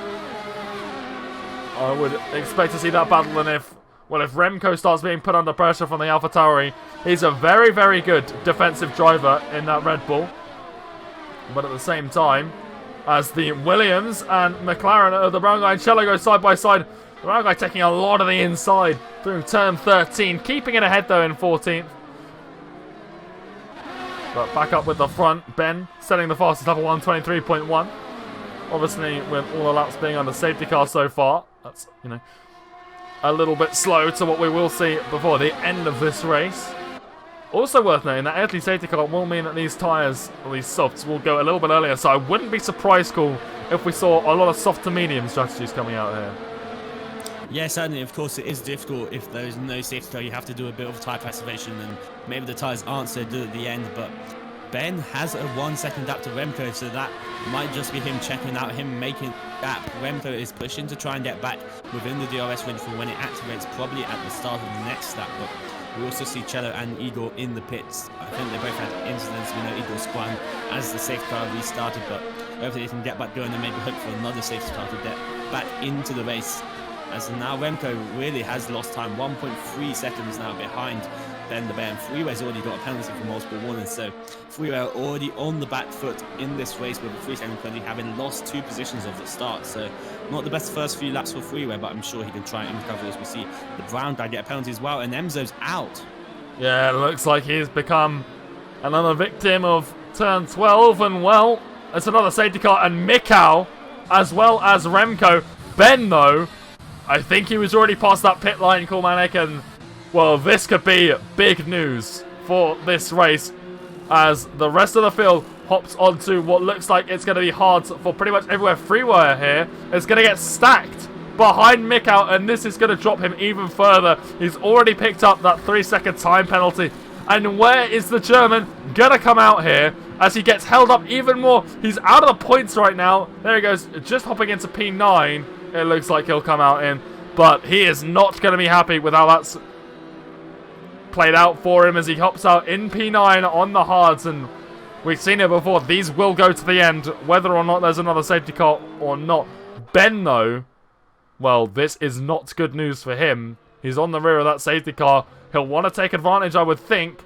I would expect to see that battle, and if Remco starts being put under pressure from the AlphaTauri, he's a very, very good defensive driver in that Red Bull. But at the same time, as the Williams and McLaren, the brown guy and Cello go side by side, the brown guy taking a lot of the inside through turn 13, keeping it ahead though in 14th. But back up with the front, Ben setting the fastest lap of 1:23.1. Obviously, with all the laps being on the safety car so far, that's, you know, a little bit slow to what we will see before the end of this race. Also worth noting that early safety car will mean that these tyres, or these softs, will go a little bit earlier, so I wouldn't be surprised, cool, if we saw a lot of soft to medium strategies coming out here. Yeah, certainly. Of course, it is difficult if there is no safety car. You have to do a bit of tyre preservation, and maybe the tyres aren't so good at the end. But Ben has a 1 second gap to Remco, so that might just be him checking out, him making gap. Remco is pushing to try and get back within the DRS range for when it activates, probably at the start of the next lap. But we also see Cello and Igor in the pits. I think they both had incidents. We know Igor spun as the safety car restarted, but hopefully they can get back going and maybe hope for another safety car to get back into the race. As now Remco really has lost time, 1.3 seconds now behind Ben the Bear, and Freeway's already got a penalty for multiple warnings, so Freeway already on the back foot in this race with a 3-second penalty, having lost 2 positions of the start. So not the best first few laps for Freeway, but I'm sure he can try and recover as we see the brown guy get a penalty as well, and Emzo's out. Yeah, it looks like he's become another victim of turn 12, and well, it's another safety car, and Mikau, as well as Remco. Ben, though, I think he was already past that pit line, Kulmanek, and well, this could be big news for this race, as the rest of the field hops onto what looks like it's going to be hard for pretty much everywhere. Freeware here is going to get stacked behind Mikau, and this is going to drop him even further. He's already picked up that 3-second time penalty. And where is the German going to come out here as he gets held up even more? He's out of the points right now. There he goes, just hopping into P9. It looks like he'll come out in, but he is not going to be happy with how that's played out for him as he hops out in P9 on the hards. And we've seen it before. These will go to the end, whether or not there's another safety car or not. Ben, though, well, this is not good news for him. He's on the rear of that safety car. He'll want to take advantage, I would think.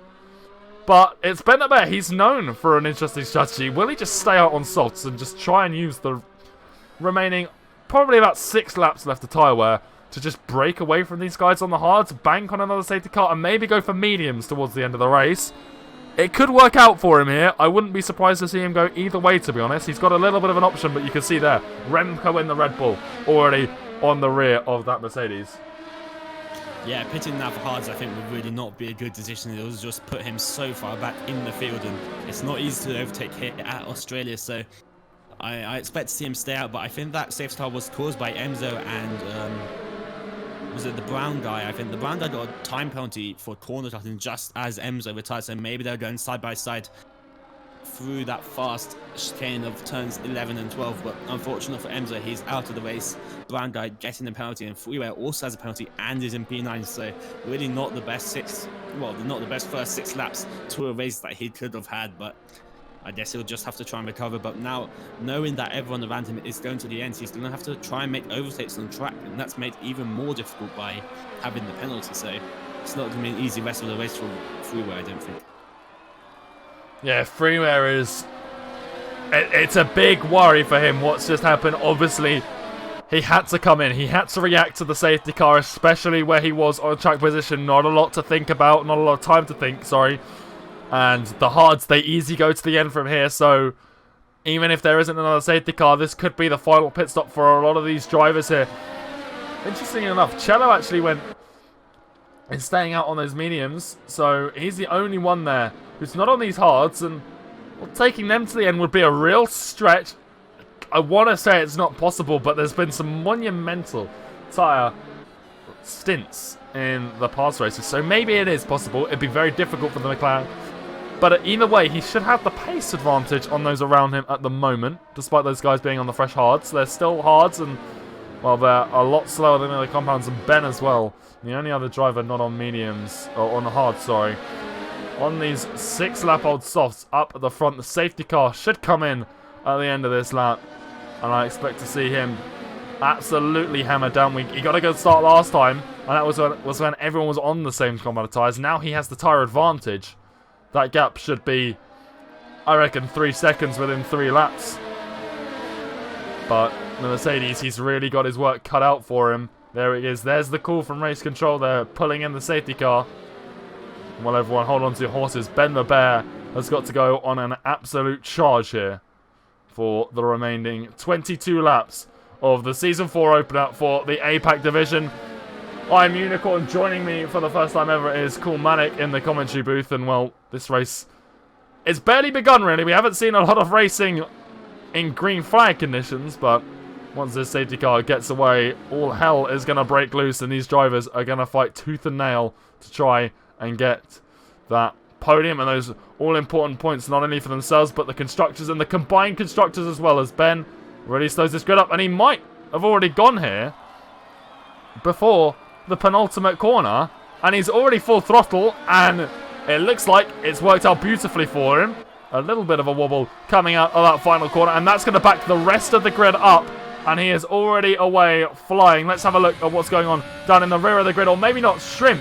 But it's Ben the Bear. He's known for an interesting strategy. Will he just stay out on softs and just try and use the remaining probably about 6 laps left of tyre wear to just break away from these guys on the hards, bank on another safety car, and maybe go for mediums towards the end of the race? It could work out for him here. I wouldn't be surprised to see him go either way, to be honest. He's got a little bit of an option, but you can see there, Remco in the Red Bull already on the rear of that Mercedes. Yeah, pitting that for hards I think would really not be a good decision. It will just put him so far back in the field, and it's not easy to overtake here at Australia, so I expect to see him stay out. But I think that safety car was caused by Enzo and was it the brown guy? I think the brown guy got a time penalty for corner cutting just as Enzo retired, so maybe they're going side by side through that fast chicane of turns 11 and 12, but unfortunate for Enzo, he's out of the race. Brown guy getting the penalty, and Freeway also has a penalty and is in P9, so really not the best not the best first 6 laps to a race that he could have had, but I guess he'll just have to try and recover. But now, knowing that everyone around him is going to the end, he's going to have to try and make overtakes on track, and that's made even more difficult by having the penalty, so it's not going to be an easy rest of the race for Freeway, I don't think. Yeah, Freeware is... It's a big worry for him what's just happened. Obviously, he had to come in. He had to react to the safety car, especially where he was on track position. Not a lot to think about. Not a lot of time to think, sorry. And the hards, they easy go to the end from here. So, even if there isn't another safety car, this could be the final pit stop for a lot of these drivers here. Interestingly enough, Cello actually went in staying out on those mediums. So, he's the only one there who's not on these hards, and well, taking them to the end would be a real stretch. I want to say it's not possible, but there's been some monumental tyre stints in the past races, so maybe it is possible. It'd be very difficult for the McLaren, but either way, he should have the pace advantage on those around him at the moment, despite those guys being on the fresh hards. They're still hards, and well, they're a lot slower than the other compounds, and Ben as well, the only other driver not on mediums, or on the hards, sorry. On these 6-lap-old softs up at the front, the safety car should come in at the end of this lap, and I expect to see him absolutely hammered down. He got a good start last time, and that was when everyone was on the same compound of tyres. Now he has the tyre advantage. That gap should be, I reckon, 3 seconds within 3 laps. But the Mercedes, he's really got his work cut out for him. There it is. There's the call from race control. They're pulling in the safety car. Well, everyone, hold on to your horses. Ben the Bear has got to go on an absolute charge here for the remaining 22 laps of the Season 4 opener for the APAC division. I'm Unicorn. Joining me for the first time ever is Kulmanek in the commentary booth. And, well, this race, it's barely begun, really. We haven't seen a lot of racing in green flag conditions, but once this safety car gets away, all hell is going to break loose, and these drivers are going to fight tooth and nail to try and get that podium and those all-important points, not only for themselves, but the constructors and the combined constructors as well, as Ben really slows this grid up. And he might have already gone here before the penultimate corner, and he's already full throttle, and it looks like it's worked out beautifully for him. A little bit of a wobble coming out of that final corner, and that's going to back the rest of the grid up, and he is already away flying. Let's have a look at what's going on down in the rear of the grid, or maybe not, Shrimp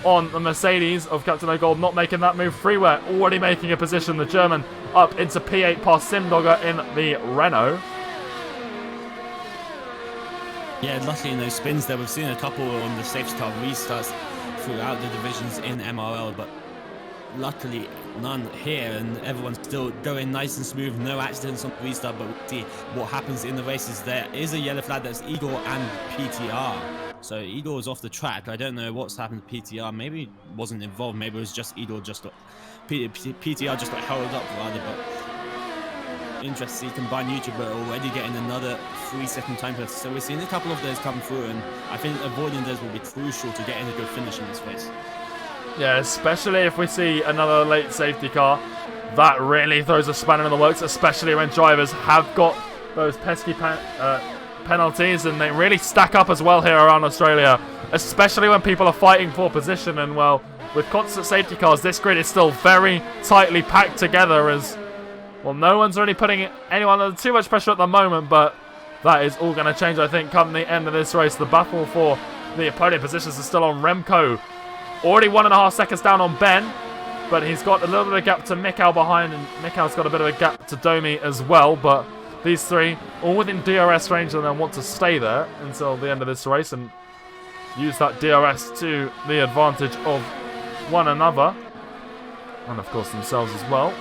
on the Mercedes of Captain O'Gold, not making that move. Freeware already making a position. The German up into P8 past Simdogger in the Renault. Yeah, luckily in those spins there, we've seen a couple on the safety car restarts throughout the divisions in MRL, but luckily none here, and everyone's still going nice and smooth, no accidents on the restart. But we'll see what happens in the races. There is a yellow flag, that's Igor and PTR. So Igor is off the track. I don't know what's happened to PTR. Maybe he wasn't involved. Maybe it was just Igor just got PTR just got held up rather. But interesting to see combined YouTuber already getting another 3-second time test. So we're seeing a couple of those come through, and I think avoiding those will be crucial to getting a good finish in this race. Yeah, especially if we see another late safety car. That really throws a spanner in the works, especially when drivers have got those pesky penalties, and they really stack up as well here around Australia, especially when people are fighting for position. And well, with constant safety cars, this grid is still very tightly packed together, as well, no one's really putting anyone under too much pressure at the moment, but that is all going to change, I think, come the end of this race. The battle for the podium positions is still on. Remco already 1.5 seconds down on Ben, but he's got a little bit of a gap to Mikhail behind, and Mikhail's got a bit of a gap to Domi as well. But these three all within DRS range, and they'll want to stay there until the end of this race and use that DRS to the advantage of one another, and of course themselves as well.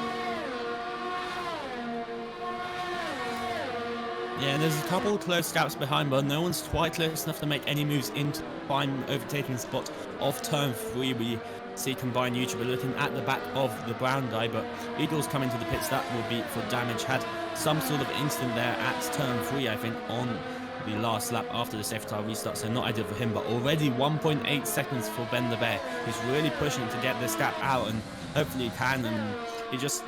Yeah, and there's a couple of close gaps behind, but no one's quite close enough to make any moves into prime overtaking spot of turn 3. We see combined YouTuber looking at the back of the brown guy, but Eagles coming to the pits. That will be for damage. Had some sort of incident there at turn 3, I think, on the last lap after the safety car restart, so not ideal for him. But already 1.8 seconds for Ben the Bear. He's really pushing to get this gap out, and hopefully he can. And he just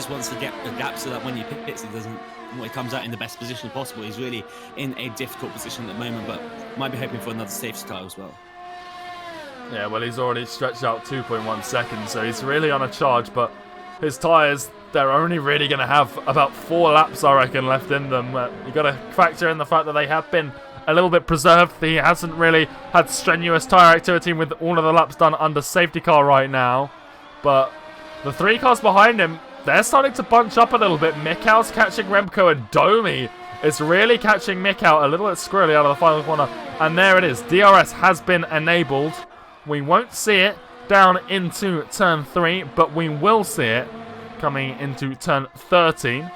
wants to get the gap so that when he pits, he comes out in the best position possible. He's really in a difficult position at the moment, but might be hoping for another safety car as well. Yeah, well, he's already stretched out 2.1 seconds, so he's really on a charge, but his tyres, they're only really going to have about 4 laps, I reckon, left in them. You've got to factor in the fact that they have been a little bit preserved. He hasn't really had strenuous tyre activity with all of the laps done under safety car right now, but the 3 cars behind him, they're starting to bunch up a little bit. Mikhail's catching Remco, and Domi is really catching Mikhail a little bit squirrely out of the final corner. And there it is. DRS has been enabled. We won't see it down into turn 3, but we will see it coming into turn 13.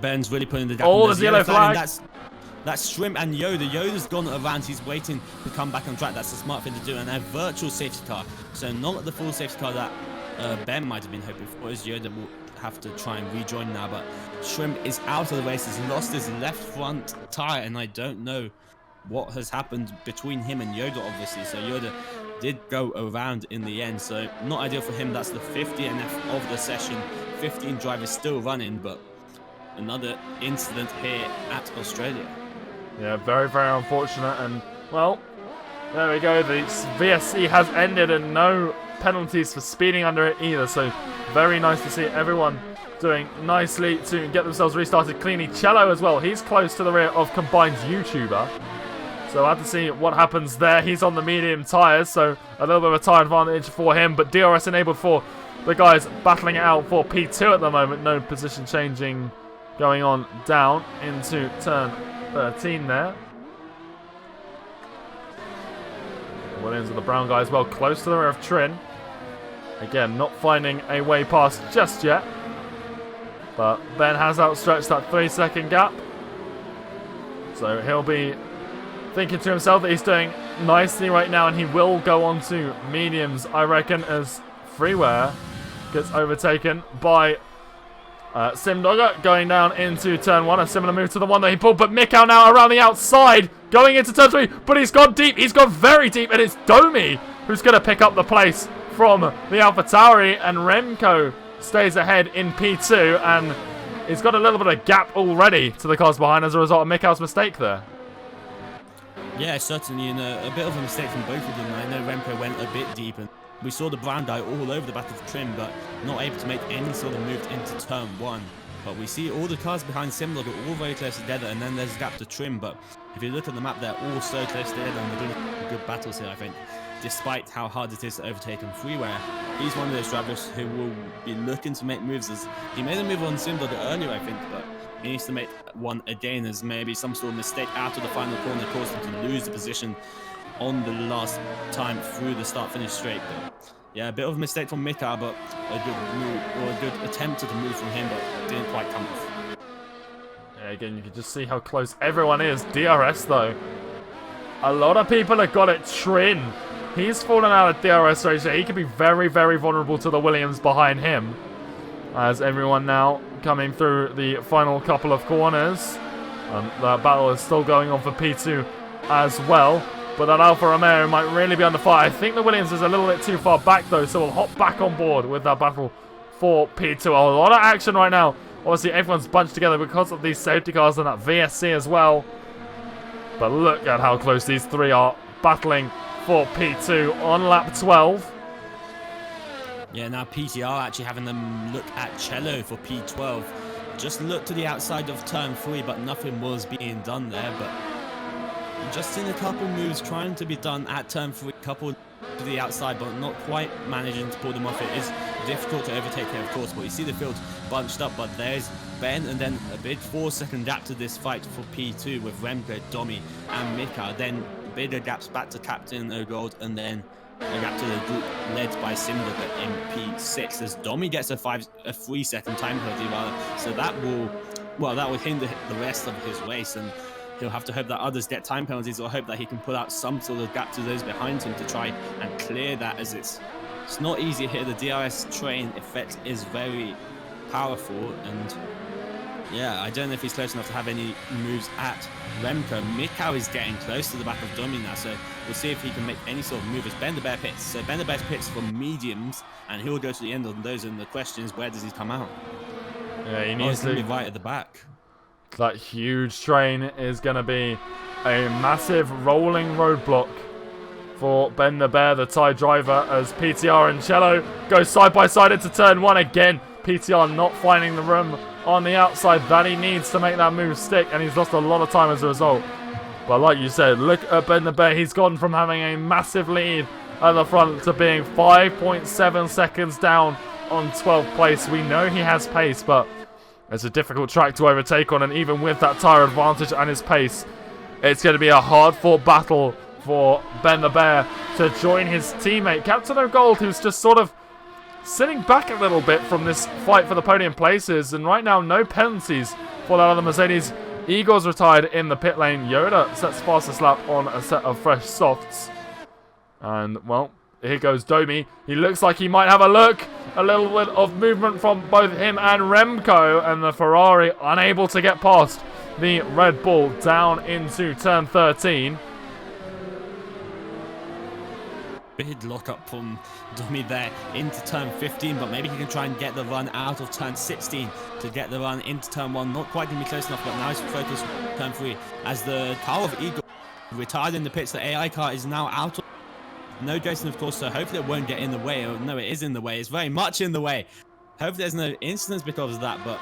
Ben's really putting the gap. Oh, there's yellow flag. That's Shrimp and Yoda. Yoda's gone around. He's waiting to come back on track. That's the smart thing to do. And a virtual safety car. So not the full safety car that Ben might have been hoping for. As Yoda will have to try and rejoin now. But Shrimp is out of the race. He's lost his left front tyre. And I don't know what has happened between him and Yoda, obviously. So Yoda did go around in the end. So not ideal for him. That's the 50th DNF of the session. 15 drivers still running. But another incident here at Australia. Yeah, very, very unfortunate. And, well, there we go. The VSC has ended, and no penalties for speeding under it either. So, very nice to see everyone doing nicely to get themselves restarted cleanly. Cello as well. He's close to the rear of combined YouTuber. So, I have to see what happens there. He's on the medium tyres, so a little bit of a tyre advantage for him. But DRS enabled for the guys battling it out for P2 at the moment. No position changing going on down into turn 13 there. Williams with the brown guy as well, close to the rear of Trin. Again, not finding a way past just yet. But Ben has outstretched that 3-second gap. So he'll be thinking to himself that he's doing nicely right now, and he will go on to mediums, I reckon, as Freeware gets overtaken by Simdogger going down into turn 1, a similar move to the one that he pulled, but Mikhail now around the outside, going into turn 3, but he's gone deep, he's gone very deep, and it's Domi who's going to pick up the place from the AlphaTauri, and Remco stays ahead in P2, and he's got a little bit of gap already to the cars behind as a result of Mikhail's mistake there. Yeah, certainly, and a bit of a mistake from both of them. I know Remco went a bit deep, and we saw the brown guy all over the back of Trim, but not able to make any sort of move into turn 1. But we see all the cars behind Simlog are all very close together, and then there's a gap to Trim. But if you look at the map, they're all so close together, and they're doing good battles here, I think. Despite how hard it is to overtake him Freeware, he's one of those drivers who will be looking to make moves. As he made a move on Simlog earlier, I think, but he needs to make one again, as maybe some sort of mistake out of the final corner caused him to lose the position on the last time through the start-finish straight. But yeah, a bit of a mistake from Mika, but a good move, or a good attempt to move from him, but didn't quite come off. Yeah, again, you can just see how close everyone is. DRS, though, a lot of people have got it. Trin, he's fallen out of DRS race. He could be very, very vulnerable to the Williams behind him. As everyone now coming through the final couple of corners. The battle is still going on for P2 as well. But that Alfa Romeo might really be under fire. I think the Williams is a little bit too far back, though, so we'll hop back on board with that battle for P2. A lot of action right now. Obviously, everyone's bunched together because of these safety cars and that VSC as well. But look at how close these three are battling for P2 on lap 12. Yeah, now PTR actually having them look at Cello for P12. Just looked to the outside of turn 3, but nothing was being done there. But just seen a couple moves trying to be done at turn 3, couple to the outside, but not quite managing to pull them off. It is difficult to overtake here, of course, but you see the field bunched up. But there's Ben, and then a big 4-second gap to this fight for P2 with Remco, Domi, and Mika. Then bigger gaps back to Captain O'Gold, and then a gap to the group led by Simba in P6 as Domi gets a 3-second time penalty rather. So that will hinder the rest of his race, and he'll have to hope that others get time penalties, or hope that he can put out some sort of gap to those behind him to try and clear that, as it's not easy here. The DRS train effect is very powerful, and yeah, I don't know if he's close enough to have any moves at Remco. Mikau is getting close to the back of Domi now, so we'll see if he can make any sort of move as Ben the Bear pits. So Ben the Bear pits for mediums, and he'll go to the end of those, and the question is, where does he come out? Yeah, he needs to be right at the back. That huge train is going to be a massive rolling roadblock for Ben the Bear, the Thai driver, as PTR and Cello go side by side into turn 1 again. PTR not finding the room on the outside that he needs to make that move stick, and he's lost a lot of time as a result. But like you said, look at Ben the Bear. He's gone from having a massive lead at the front to being 5.7 seconds down on 12th place. We know he has pace, but it's a difficult track to overtake on, and even with that tyre advantage and his pace, it's going to be a hard-fought battle for Ben the Bear to join his teammate, Captain O'Gold, who's just sort of sitting back a little bit from this fight for the podium places, and right now no penalties for that other Mercedes. Igor's retired in the pit lane. Yoda sets fastest lap on a set of fresh softs. And, well, here goes Domi. He looks like he might have a look. A little bit of movement from both him and Remco, and the Ferrari unable to get past the Red Bull down into turn 13. Big lock up from Domi there into turn 15, but maybe he can try and get the run out of turn 16 to get the run into turn 1. Not quite going to be close enough, but now he's focused on turn 3 as the car of Igor retired in the pits. The AI car is now out. No Jason, of course, so hopefully it won't get in the way. Or no, it is in the way. It's very much in the way. Hopefully there's no incidents because of that, but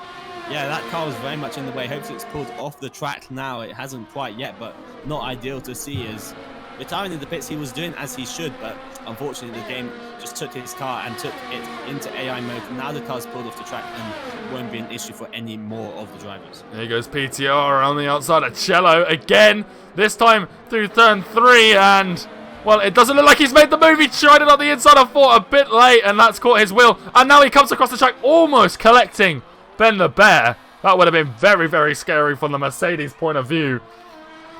yeah, that car was very much in the way. Hopefully it's pulled off the track now. It hasn't quite yet, but not ideal to see. As retiring in the pits, he was doing as he should, but unfortunately the game just took his car and took it into AI mode. Now the car's pulled off the track and won't be an issue for any more of the drivers. There goes PTR on the outside of Cello again, this time through turn 3, and well, it doesn't look like he's made the move. He tried it on the inside of 4 a bit late, and that's caught his wheel, and now he comes across the track almost collecting Ben the Bear. That would have been very, very scary from the Mercedes point of view,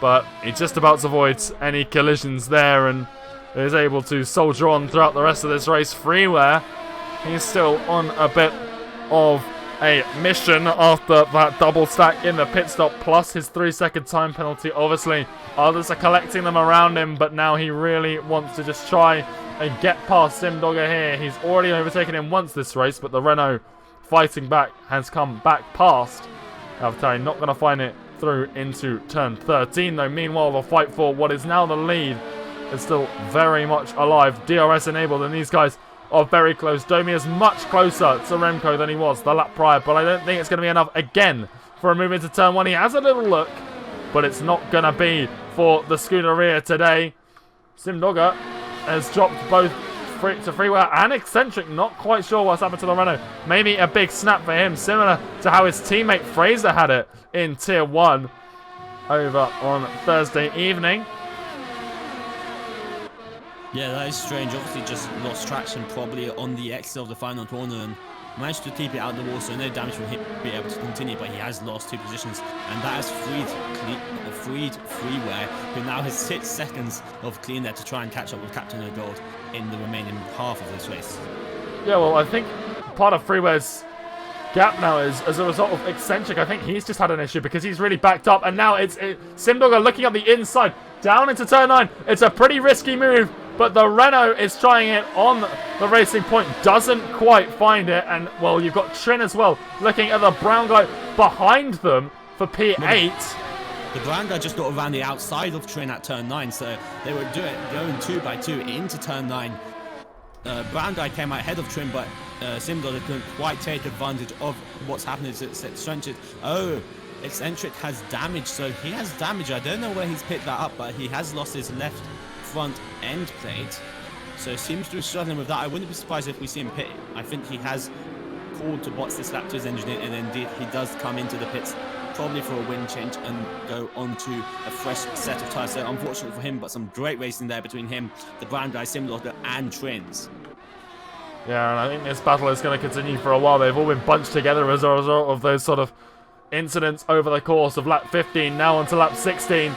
but he just about avoids any collisions there and is able to soldier on throughout the rest of this race. Freeware, he's still on a bit of a mission after that double stack in the pit stop, plus his 3-second time penalty. Obviously, others are collecting them around him, but now he really wants to just try and get past Simdogger here. He's already overtaken him once this race, but the Renault fighting back has come back past. Avtari not going to find it through into turn 13, though. Meanwhile, the fight for what is now the lead is still very much alive. DRS enabled, and these guys are very close. Domi is much closer to Remco than he was the lap prior, but I don't think it's going to be enough again for a move into turn 1. He has a little look, but it's not going to be for the Scuderia today. Simdogger has dropped both Freeware and Eccentric. Not quite sure what's happened to the Renault. Maybe a big snap for him, similar to how his teammate Fraser had it in Tier 1 over on Thursday evening. Yeah, that is strange. Obviously just lost traction probably on the exit of the final corner and managed to keep it out of the wall, so no damage from him to be able to continue, but he has lost 2 positions, and that has freed Freeware, who now has 6 seconds of clean there to try and catch up with Captain O'Gold in the remaining half of this race. Yeah, well, I think part of Freeware's gap now is as a result of Eccentric. I think he's just had an issue because he's really backed up, and now it's Simdogger looking up the inside, down into turn 9. It's a pretty risky move, but the Renault is trying it on the racing point, doesn't quite find it, and, well, you've got Trin as well, looking at the brown guy behind them for P8. The brown guy just got around the outside of Trin at turn 9, so they were going 2 by 2 into turn 9. Brown guy came out ahead of Trin, but Simdogger couldn't quite take advantage of what's happening. It's Eccentric. Oh, Eccentric has damage, so he has damage. I don't know where he's picked that up, but he has lost his left front end plate, so seems to be struggling with that. I wouldn't be surprised if we see him pit. I think he has called to box this lap to his engineer, and indeed he does come into the pits probably for a wind change and go onto a fresh set of tyres. So unfortunate for him, but some great racing there between him, the brown guy, Simdogger, and Trins. Yeah, and I think this battle is going to continue for a while. They've all been bunched together as a result of those sort of incidents over the course of lap 15, now onto lap 16.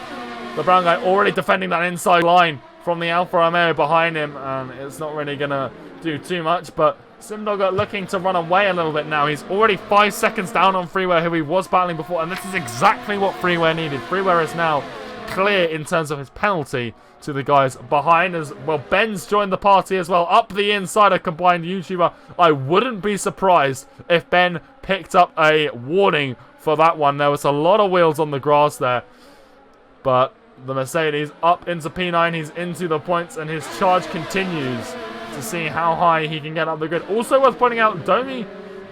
The brown guy already defending that inside line from the Alfa Romeo behind him, and it's not really going to do too much, but Simdogger looking to run away a little bit now. He's already 5 seconds down on Freeware, who he was battling before, and this is exactly what Freeware needed. Freeware is now clear in terms of his penalty to the guys behind as well. Ben's joined the party as well, up the inside, a combined YouTuber. I wouldn't be surprised if Ben picked up a warning for that one. There was a lot of wheels on the grass there, but the Mercedes up into P9, he's into the points, and his charge continues to see how high he can get up the grid. Also worth pointing out, Domi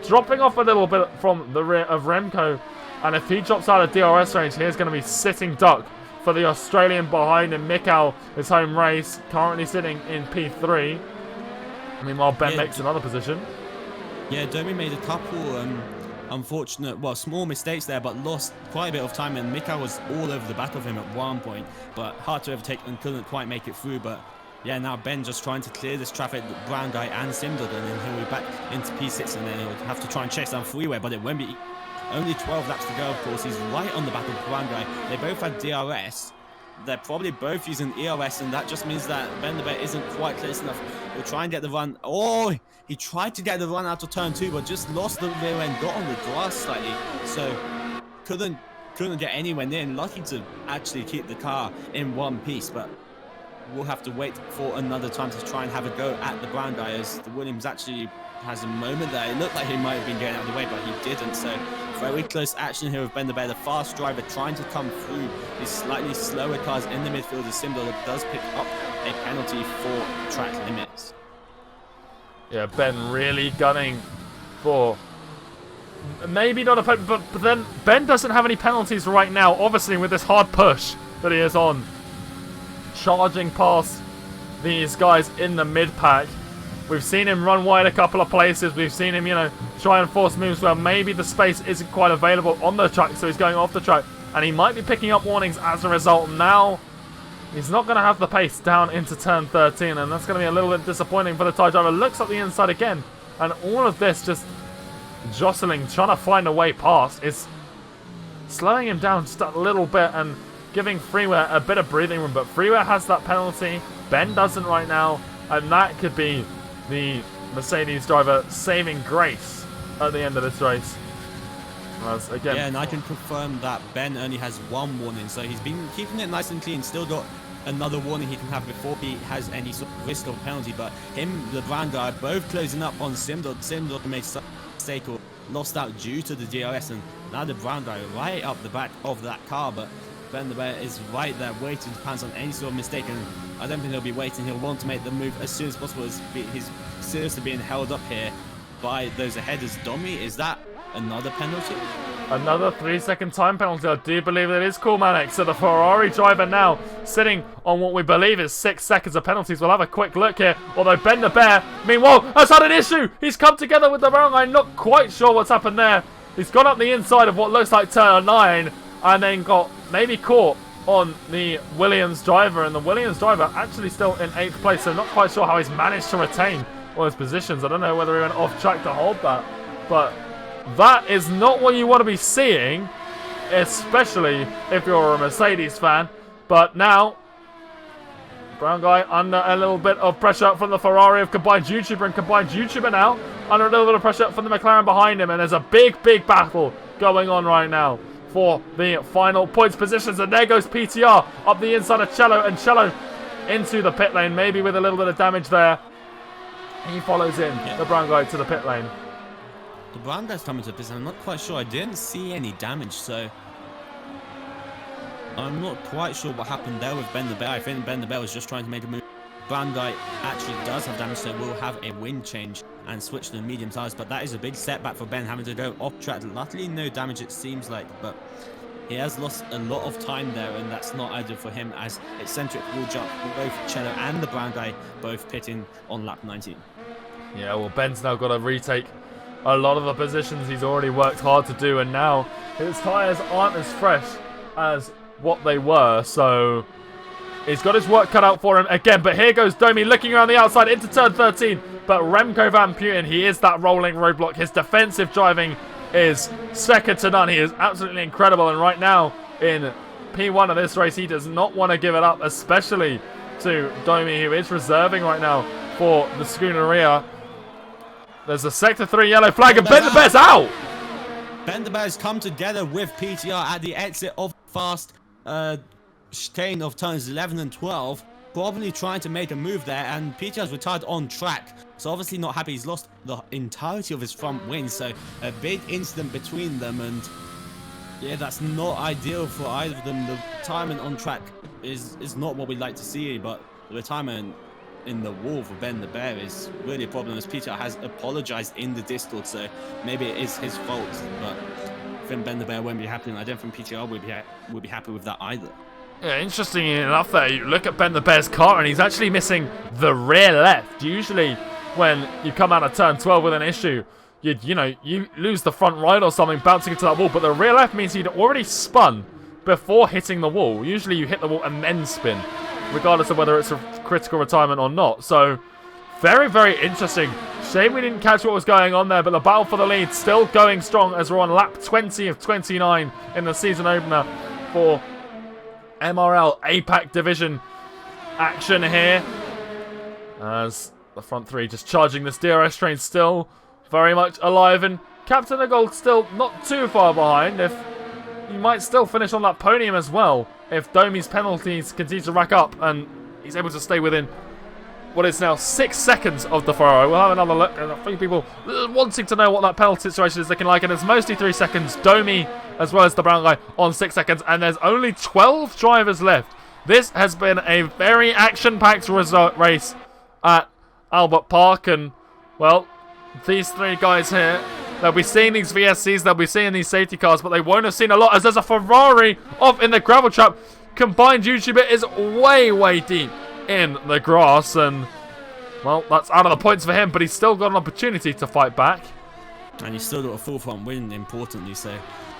dropping off a little bit from the rear of Remco, and if he drops out of DRS range, he's going to be sitting duck for the Australian behind him. Mikal, his home race, currently sitting in P3. Meanwhile, Ben makes another position. Yeah, Domi made a couple unfortunate, well, small mistakes there, but lost quite a bit of time, and Mikal was all over the back of him at one point, but hard to overtake and couldn't quite make it through. But yeah, now Ben just trying to clear this traffic, brown guy and Simdogger, and then he'll be back into P6, and then he'll have to try and chase down Freeware, but it won't be. Only 12 laps to go, of course. He's right on the back of the brown guy. They both had DRS. They're probably both using ERS, and that just means that Ben the Bet isn't quite close enough. He'll try and get the run. Oh, he tried to get the run out of turn 2, but just lost the rear end, got on the grass slightly, so couldn't get anywhere near. And lucky to actually keep the car in one piece, but we'll have to wait for another time to try and have a go at the brown guy, as the Williams actually has a moment there. It looked like he might have been getting out of the way, but he didn't. So very close action here with Ben the Bear, the fast driver trying to come through these slightly slower cars in the midfield. As Simdogger does pick up a penalty for track limits. Yeah, Ben really gunning for maybe not a penalty, but then Ben doesn't have any penalties right now, obviously, with this hard push that he is on, charging past these guys in the mid-pack. We've seen him run wide a couple of places. We've seen him, try and force moves where maybe the space isn't quite available on the track, so he's going off the track, and he might be picking up warnings as a result. Now he's not going to have the pace down into turn 13, and that's going to be a little bit disappointing for the tyre driver. Looks up the inside again, and all of this just jostling, trying to find a way past, is slowing him down just a little bit and giving Freeware a bit of breathing room. But Freeware has that penalty, Ben doesn't right now, and that could be the Mercedes driver saving grace at the end of this race. Again, yeah, and I can confirm that Ben only has one warning, so he's been keeping it nice and clean. Still got another warning he can have before he has any sort of risk of penalty. But him, the brown guy, both closing up on Simdogger. Simdogger made some mistake or lost out due to the DRS, and now the brown guy right up the back of that car. But Ben the Bear is right there waiting to pounce on any sort of mistake, and I don't think he'll be waiting. He'll want to make the move as soon as possible. He's seriously being held up here by those ahead as Domi. Is that another penalty? Another 3-second time penalty. I do believe it is cool, Manek. So the Ferrari driver now sitting on what we believe is 6 seconds of penalties. We'll have a quick look here. Although Ben the Bear, meanwhile, has had an issue. He's come together with the wrong line. Not quite sure what's happened there. He's gone up the inside of what looks like turn 9 and then got maybe caught on the Williams driver. And the Williams driver actually still in 8th place. So not quite sure how he's managed to retain all his positions. I don't know whether he went off track to hold that. But that is not what you want to be seeing, especially if you're a Mercedes fan. But now, brown guy under a little bit of pressure from the Ferrari of combined YouTuber, and combined YouTuber now under a little bit of pressure from the McLaren behind him. And there's a big battle going on right now for the final points positions. And there goes PTR up the inside of Cello, and Cello into the pit lane, maybe with a little bit of damage there. He follows in the brown guy to the pit lane. The brown guy's coming to the pit lane. I'm not quite sure. I didn't see any damage, so I'm not quite sure what happened there with Ben the Bear. I think Ben the Bear was just trying to make a move. Brown guy actually does have damage, so we'll have a wind change and switch to the medium tires. But that is a big setback for Ben, having to go off track. Luckily, no damage it seems like, but he has lost a lot of time there, and that's not ideal for him, as eccentric will jump both Cello and the brown guy both pitting on lap 19. Yeah, well, Ben's now got to retake a lot of the positions he's already worked hard to do, and now his tyres aren't as fresh as what they were, so he's got his work cut out for him again. But here goes Domi looking around the outside into turn 13, but Remco Van Putten, he is that rolling roadblock. His defensive driving is second to none. He is absolutely incredible, and right now in P1 of this race, he does not want to give it up, especially to Domi, who is reserving right now for the Scuderia. There's a Sector 3 yellow flag, and Ben the Bear's out! Ben the Bear's come together with PTR at the exit of fast chicane of turns 11 and 12, probably trying to make a move there, and PTR's retired on track, so obviously not happy. He's lost the entirety of his front wing, so a big incident between them, and yeah, that's not ideal for either of them. The retirement on track is not what we'd like to see, but the retirement in the wall for Ben the Bear is really a problem, as Peter has apologized in the Discord, so maybe it is his fault, but I think Ben the Bear won't be happy, and I don't think PTR would be happy with that either. Yeah, interesting enough there, you look at Ben the Bear's car and he's actually missing the rear left. Usually when you come out of turn 12 with an issue, you lose the front right or something bouncing into that wall, but the rear left means he'd already spun before hitting the wall. Usually you hit the wall and then spin, regardless of whether it's a critical retirement or not. So, very interesting. Shame we didn't catch what was going on there, but the battle for the lead still going strong as we're on lap 20 of 29 in the season opener for MRL APAC division action here. As the front three just charging this DRS train, still very much alive, and Captain Gold still not too far behind. If he might still finish on that podium as well if Domi's penalties continue to rack up and he's able to stay within what is now 6 seconds of the Ferrari. We'll have another look, and a few people wanting to know what that penalty situation is looking like, and it's mostly 3 seconds. Domi as well as the brown guy on 6 seconds, and there's only 12 drivers left. This has been a very action-packed race at Albert Park, and well, these three guys here, they'll be seeing these VSCs, they'll be seeing these safety cars, but they won't have seen a lot, as there's a Ferrari off in the gravel trap. Combined YouTuber is way deep in the grass, and well, that's out of the points for him, but he's still got an opportunity to fight back. And he's still got a full front win, importantly, so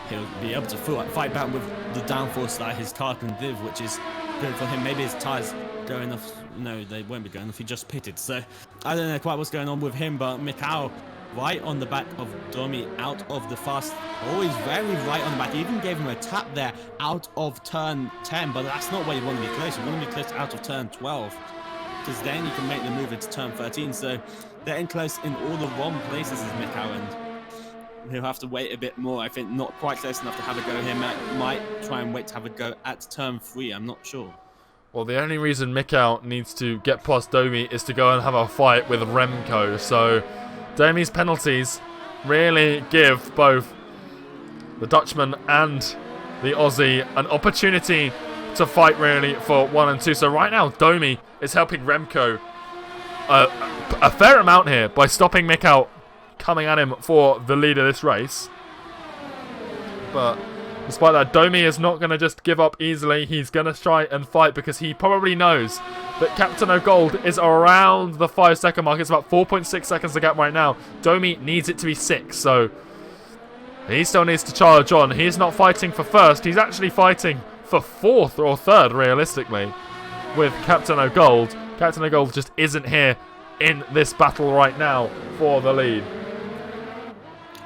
he'll be able to fight back with the downforce that his car can give, which is good for him. Maybe his tyres go enough. No, they won't be going enough. He just pitted, so I don't know quite what's going on with him, but Mikau right on the back of Domi out of the fast. Always very right on the back. He even gave him a tap there out of turn 10, but that's not where you want to be close. You want to be close out of turn 12, because then you can make the move into turn 13. So they're in close in all the wrong places as Mikau, and he'll have to wait a bit more. I think not quite close enough to have a go here. Might try and wait to have a go at turn 3. I'm not sure. Well, the only reason Mikau needs to get past Domi is to go and have a fight with Remco. So Domi's penalties really give both the Dutchman and the Aussie an opportunity to fight really for 1 and 2. So right now, Domi is helping Remco a fair amount here by stopping Mikau coming at him for the lead of this race. But despite that, Domi is not going to just give up easily. He's going to try and fight because he probably knows that Captain O'Gold is around the 5-second mark. It's about 4.6 seconds to gap right now. Domi needs it to be 6, so he still needs to charge on. He's not fighting for first. He's actually fighting for 4th or 3rd, realistically, with Captain O'Gold. Captain O'Gold just isn't here in this battle right now for the lead.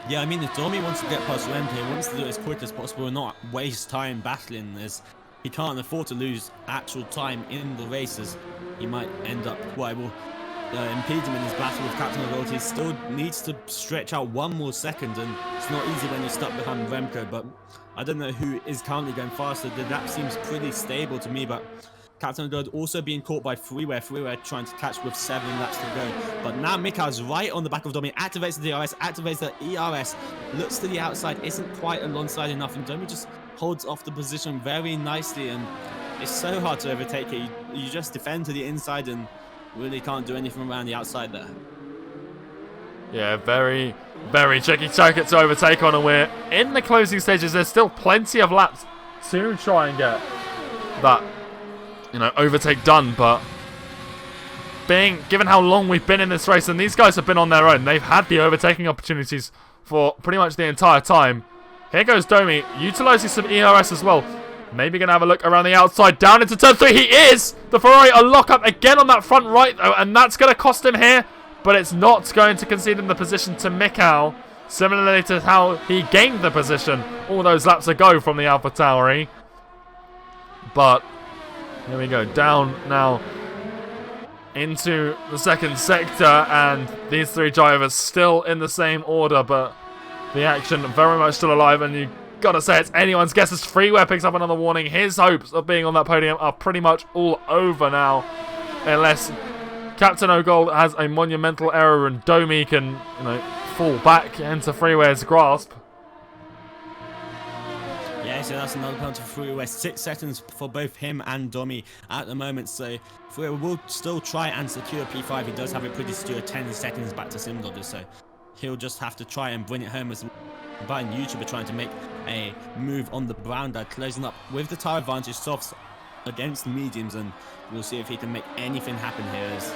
Yeah, I mean, if Domi wants to get past Remco, he wants to do it as quick as possible and not waste time battling this. He can't afford to lose actual time in the races. He might end up, well, it will impede him in his battle with Captain O'Gold. He still needs to stretch out 1 more second, and it's not easy when you're stuck behind Remco, but I don't know who is currently going faster. The lap seems pretty stable to me, but Captain O'Gold also being caught by Freeware. Freeware trying to catch with 7 laps to go. But now Mikhail's right on the back of Domi. Activates the DRS, activates the ERS. Looks to the outside, isn't quite alongside enough. And Domi just holds off the position very nicely. And it's so hard to overtake it. You just defend to the inside and really can't do anything around the outside there. Yeah, very, very tricky target to overtake on. And we're in the closing stages. There's still plenty of laps to try and get that, overtake done, but given how long we've been in this race, and these guys have been on their own, they've had the overtaking opportunities for pretty much the entire time. Here goes Domi, utilising some ERS as well. Maybe going to have a look around the outside, down into turn 3. He is! The Ferrari a lock up again on that front right, though, and that's going to cost him here, but it's not going to concede him the position to Mikhail, similarly to how he gained the position all those laps ago from the AlphaTauri. But here we go, down now into the second sector, and these 3 drivers still in the same order, but the action very much still alive, and you gotta say it's anyone's guess as Freeware picks up another warning. His hopes of being on that podium are pretty much all over now, unless Captain O'Gold has a monumental error and Domi can, fall back into Freeware's grasp. Yeah, so that's another penalty for Freeware. 6 seconds for both him and Domi at the moment. So Freeware will still try and secure P5. He does have it pretty secure, 10 seconds back to Simdodger. So he'll just have to try and bring it home as by YouTuber trying to make a move on the brown guy, closing up with the tire advantage, softs against the mediums, and we'll see if he can make anything happen here as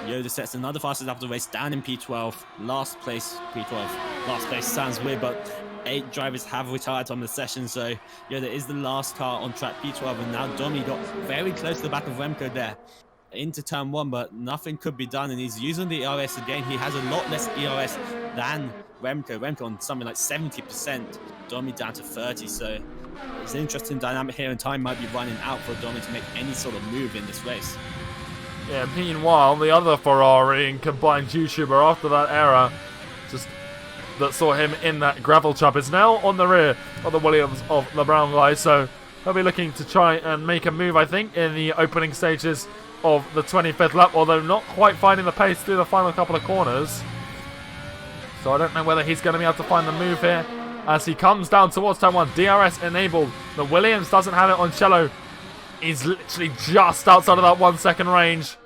Yoda sets another fastest lap of the race down in P12. Last place, P12. Last place sounds weird, but 8 drivers have retired on the session, so Yoda is the last car on track P12, and now Domi got very close to the back of Remco there into turn 1, but nothing could be done, and he's using the ERS again. He has a lot less ERS than Remco. Remco on something like 70%, Domi down to 30, so it's an interesting dynamic here, and time might be running out for Domi to make any sort of move in this race. Yeah, meanwhile, the other Ferrari and combined YouTuber after that error that saw him in that gravel trap is now on the rear of the Williams of the brown guy, so he'll be looking to try and make a move, I think, in the opening stages of the 25th lap, although not quite finding the pace through the final couple of corners. So I don't know whether he's going to be able to find the move here as he comes down towards turn 1. DRS enabled. The Williams doesn't have it on Cello. He's literally just outside of that 1 second range.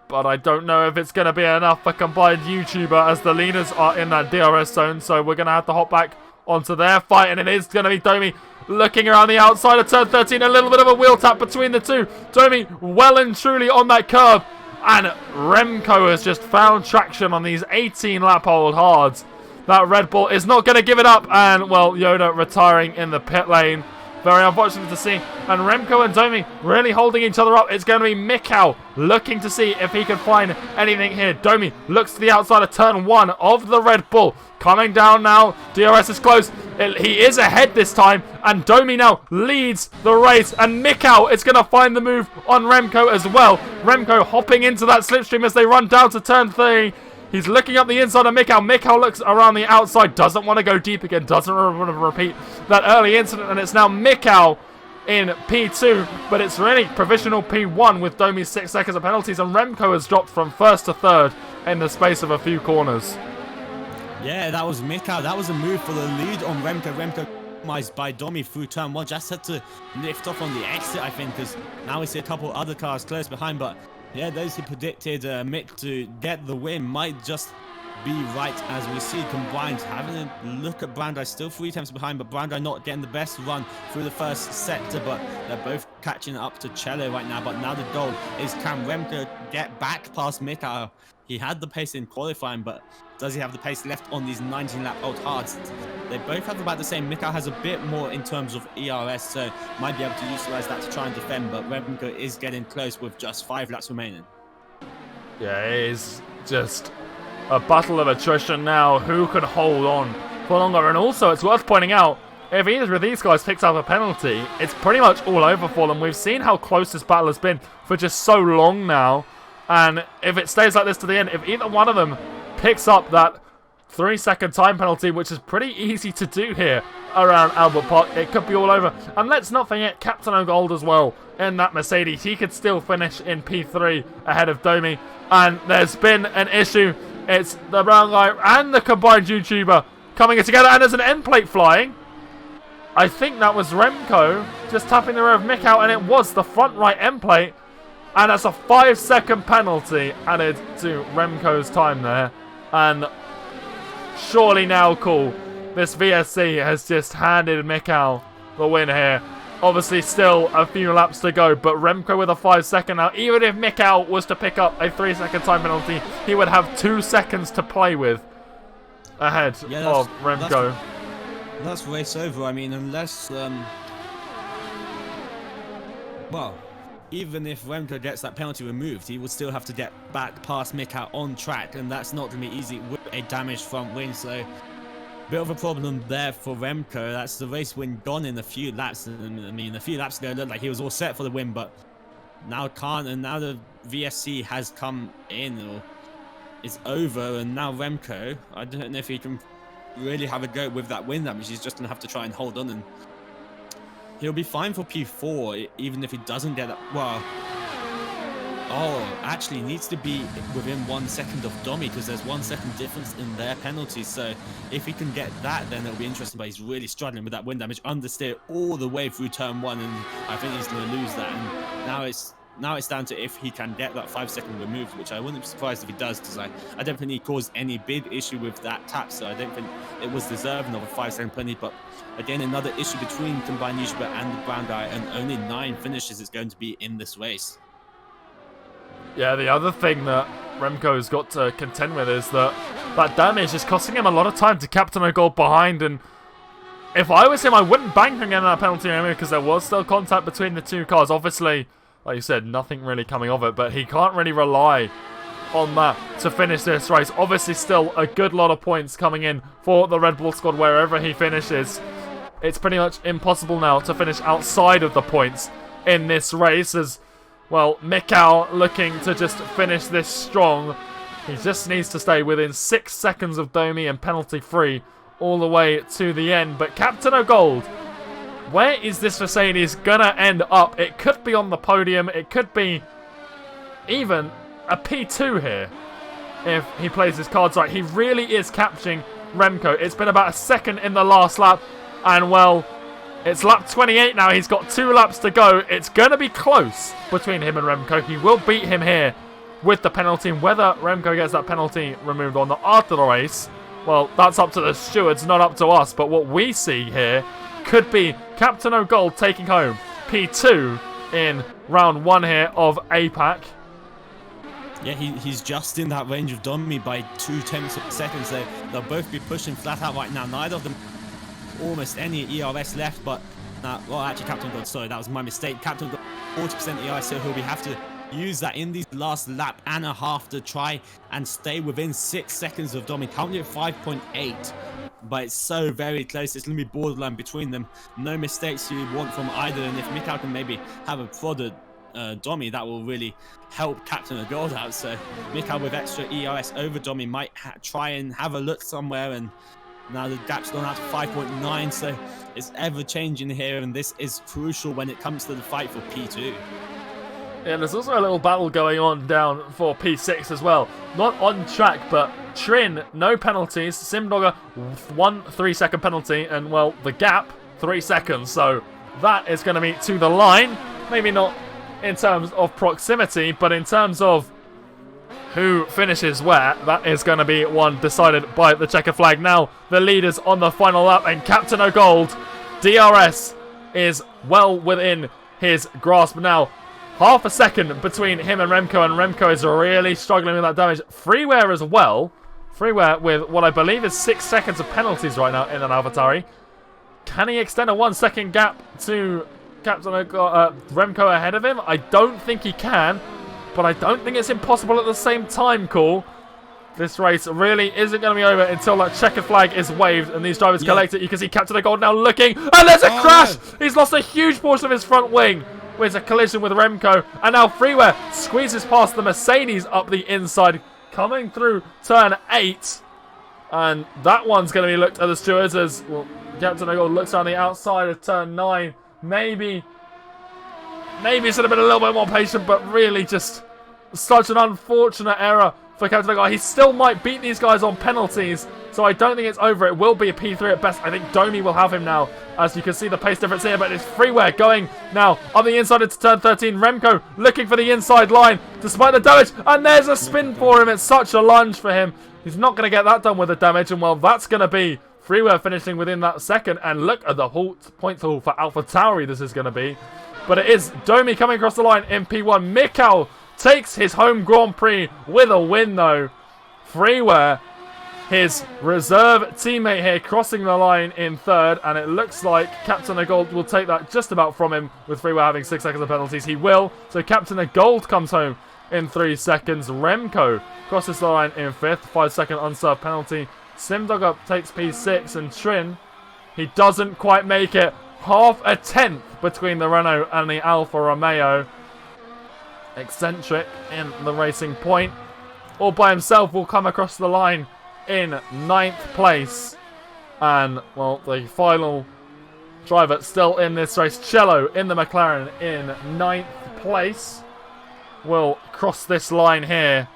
But I don't know if it's going to be enough for combined YouTuber as the leaders are in that DRS zone. So we're going to have to hop back onto their fight. And it is going to be Domi looking around the outside of turn 13. A little bit of a wheel tap between the two. Domi well and truly on that curb. And Remco has just found traction on these 18 lap old hards. That Red Bull is not going to give it up. And, well, Yoda retiring in the pit lane. Very unfortunate to see. And Remco and Domi really holding each other up. It's going to be Mikhail looking to see if he can find anything here. Domi looks to the outside of turn 1 of the Red Bull. Coming down now. DRS is close. He is ahead this time. And Domi now leads the race. And Mikhail is going to find the move on Remco as well. Remco hopping into that slipstream as they run down to turn 3. He's looking up the inside of Mikhail. Mikhail looks around the outside. Doesn't want to go deep again. Doesn't want to repeat that early incident. And it's now Mikhail in P2. But it's really provisional P1 with Domi's 6 seconds of penalties. And Remco has dropped from 1st to 3rd in the space of a few corners. Yeah, that was Mikhail. That was a move for the lead on Remco. Remco compromised by Domi through turn 1. Just had to lift off on the exit, I think, because now we see a couple other cars close behind. But yeah, those who predicted Mick to get the win might just be right as we see combined. Having a look at Brandi, still 3 attempts behind, but Brandi not getting the best run through the first sector, but they're both catching up to Cello right now. But now the goal is, can Remco get back past Mikhail? He had the pace in qualifying, but does he have the pace left on these 19-lap old hards? They both have about the same. Mikhail has a bit more in terms of ERS, so might be able to utilize that to try and defend, but Remco is getting close with just 5 laps remaining. Yeah, it is just a battle of attrition now. Who can hold on for longer? And also, it's worth pointing out, if either of these guys picks up a penalty, it's pretty much all over for them. We've seen how close this battle has been for just so long now. And if it stays like this to the end, if either one of them picks up that 3-second time penalty, which is pretty easy to do here around Albert Park, it could be all over. And let's not forget Captain O'Gold as well in that Mercedes. He could still finish in P3 ahead of Domi. And there's been an issue. It's the brown guy and the combined YouTuber coming in together. And there's an end plate flying. I think that was Remco just tapping the rear of Mick out, and it was the front right end plate. And that's a 5-second penalty added to Remco's time there. And surely now cool. This VSC has just handed Mikhail the win here. Obviously still a few laps to go, but Remco with a 5-second now. Even if Mikhail was to pick up a 3-second time penalty, he would have 2 seconds to play with ahead of Remco. That's race over. I mean, unless... well... even if Remco gets that penalty removed, he will still have to get back past Mikhail on track, and that's not going to be easy with a damaged front wing. So, bit of a problem there for Remco. That's the race win gone in a few laps. I mean, a few laps ago, it looked like he was all set for the win, but now can't. And now the VSC has come in, or it's over, and now Remco, I don't know if he can really have a go with that win damage. He's just going to have to try and hold on, and he'll be fine for P4, even if he doesn't get that. Well, actually needs to be within 1 second of Domi, because there's 1 second difference in their penalties. So if he can get that, then it'll be interesting. But he's really struggling with that wind damage. Understeer all the way through turn 1, and I think he's going to lose that. And now it's down to if he can get that 5-second removed, which I wouldn't be surprised if he does, because I don't think he caused any big issue with that tap. So I don't think it was deserving of a 5-second penalty. But again, another issue between combined YouTuber and the brown guy, and only 9 finishes is going to be in this race. Yeah, the other thing that Remco's got to contend with is that damage is costing him a lot of time to Captain O'Gold behind. And if I was him, I wouldn't bank on getting that penalty anyway, because there was still contact between the two cars. Obviously, like you said, nothing really coming of it, but he can't really rely on that to finish this race. Obviously, still a good lot of points coming in for the Red Bull squad wherever he finishes. It's pretty much impossible now to finish outside of the points in this race, as well, Mikhail looking to just finish this strong. He just needs to stay within 6 seconds of Domi and penalty free all the way to the end. But Captain O'Gold, where is this Mercedes gonna end up? It could be on the podium. It could be even a P2 here if he plays his cards right. He really is catching Remco. It's been about a second in the last lap, and well, it's lap 28 now. He's got 2 laps to go. It's going to be close between him and Remco. He will beat him here with the penalty. And whether Remco gets that penalty removed or not after the race, well, that's up to the stewards, not up to us. But what we see here could be Captain O'Gold taking home P2 in round 1 here of APAC. Yeah, he's just in that range of Domi by 0.2 seconds. They'll both be pushing flat out right now. Neither of them almost any ERS left, but well, actually, Captain God, sorry, that was my mistake. Captain got 40% ERS, so he'll have to use that in these last lap and a half to try and stay within 6 seconds of Domi. Currently at 5.8, but it's so very close. It's going to be borderline between them. No mistakes you want from either, and if Mikhail can maybe have a prodded Domi, that will really help Captain Gold out. So Mikhail with extra ERS over Domi might try and have a look somewhere, and now the gap's gone out to 5.9, so it's ever changing here, and this is crucial when it comes to the fight for P2. Yeah, there's also a little battle going on down for P6 as well. Not on track, but Trin, no penalties. Simdogger, 1 3-second penalty, and well, the gap, 3 seconds. So that is going to be to the line. Maybe not in terms of proximity, but in terms of who finishes where, that is going to be one decided by the checkered flag. Now, the leaders on the final lap, and Captain O'Gold, DRS, is well within his grasp now. Half a second between him and Remco is really struggling with that damage. Freeware as well. Freeware with what I believe is 6 seconds of penalties right now in an AlphaTauri. Can he extend a 1 second gap to Captain Remco ahead of him? I don't think he can, but I don't think it's impossible at the same time, Cool. This race really isn't going to be over until that checkered flag is waved and these drivers collect it. You can see Captain O'Gold now looking, and there's a crash! No. He's lost a huge portion of his front wing with a collision with Remco, and now Freeware squeezes past the Mercedes up the inside, coming through turn 8, and that one's going to be looked at the stewards as well. Captain O'Gold looks on the outside of turn 9. Maybe should have been a little bit more patient, but really just such an unfortunate error for Captain O'Gold. He still might beat these guys on penalties, so I don't think it's over. It will be a P3 at best. I think Domi will have him now, as you can see the pace difference here, but it's Freeware going now on the inside into turn 13. Remco looking for the inside line despite the damage, and there's a spin for him. It's such a lunge for him. He's not going to get that done with the damage, and well, that's going to be Freeware finishing within that second. And look at the point haul for AlphaTauri this is going to be. But it is Domi coming across the line in P1. Mikkel takes his home Grand Prix with a win though. Freeware, his reserve teammate here, crossing the line in third, and it looks like Captain O'Gold will take that just about from him, with Freeware having 6 seconds of penalties. He will, so Captain O'Gold comes home in 3 seconds. Remco crosses the line in 5th, 5 second unserved penalty. Simdogger takes P6, and Trin, he doesn't quite make it. Half a tenth between the Renault and the Alfa Romeo. Eccentric in the racing point, all by himself, will come across the line in 9th place. And, well, the final driver still in this race, Cello in the McLaren in 9th place, will cross this line here,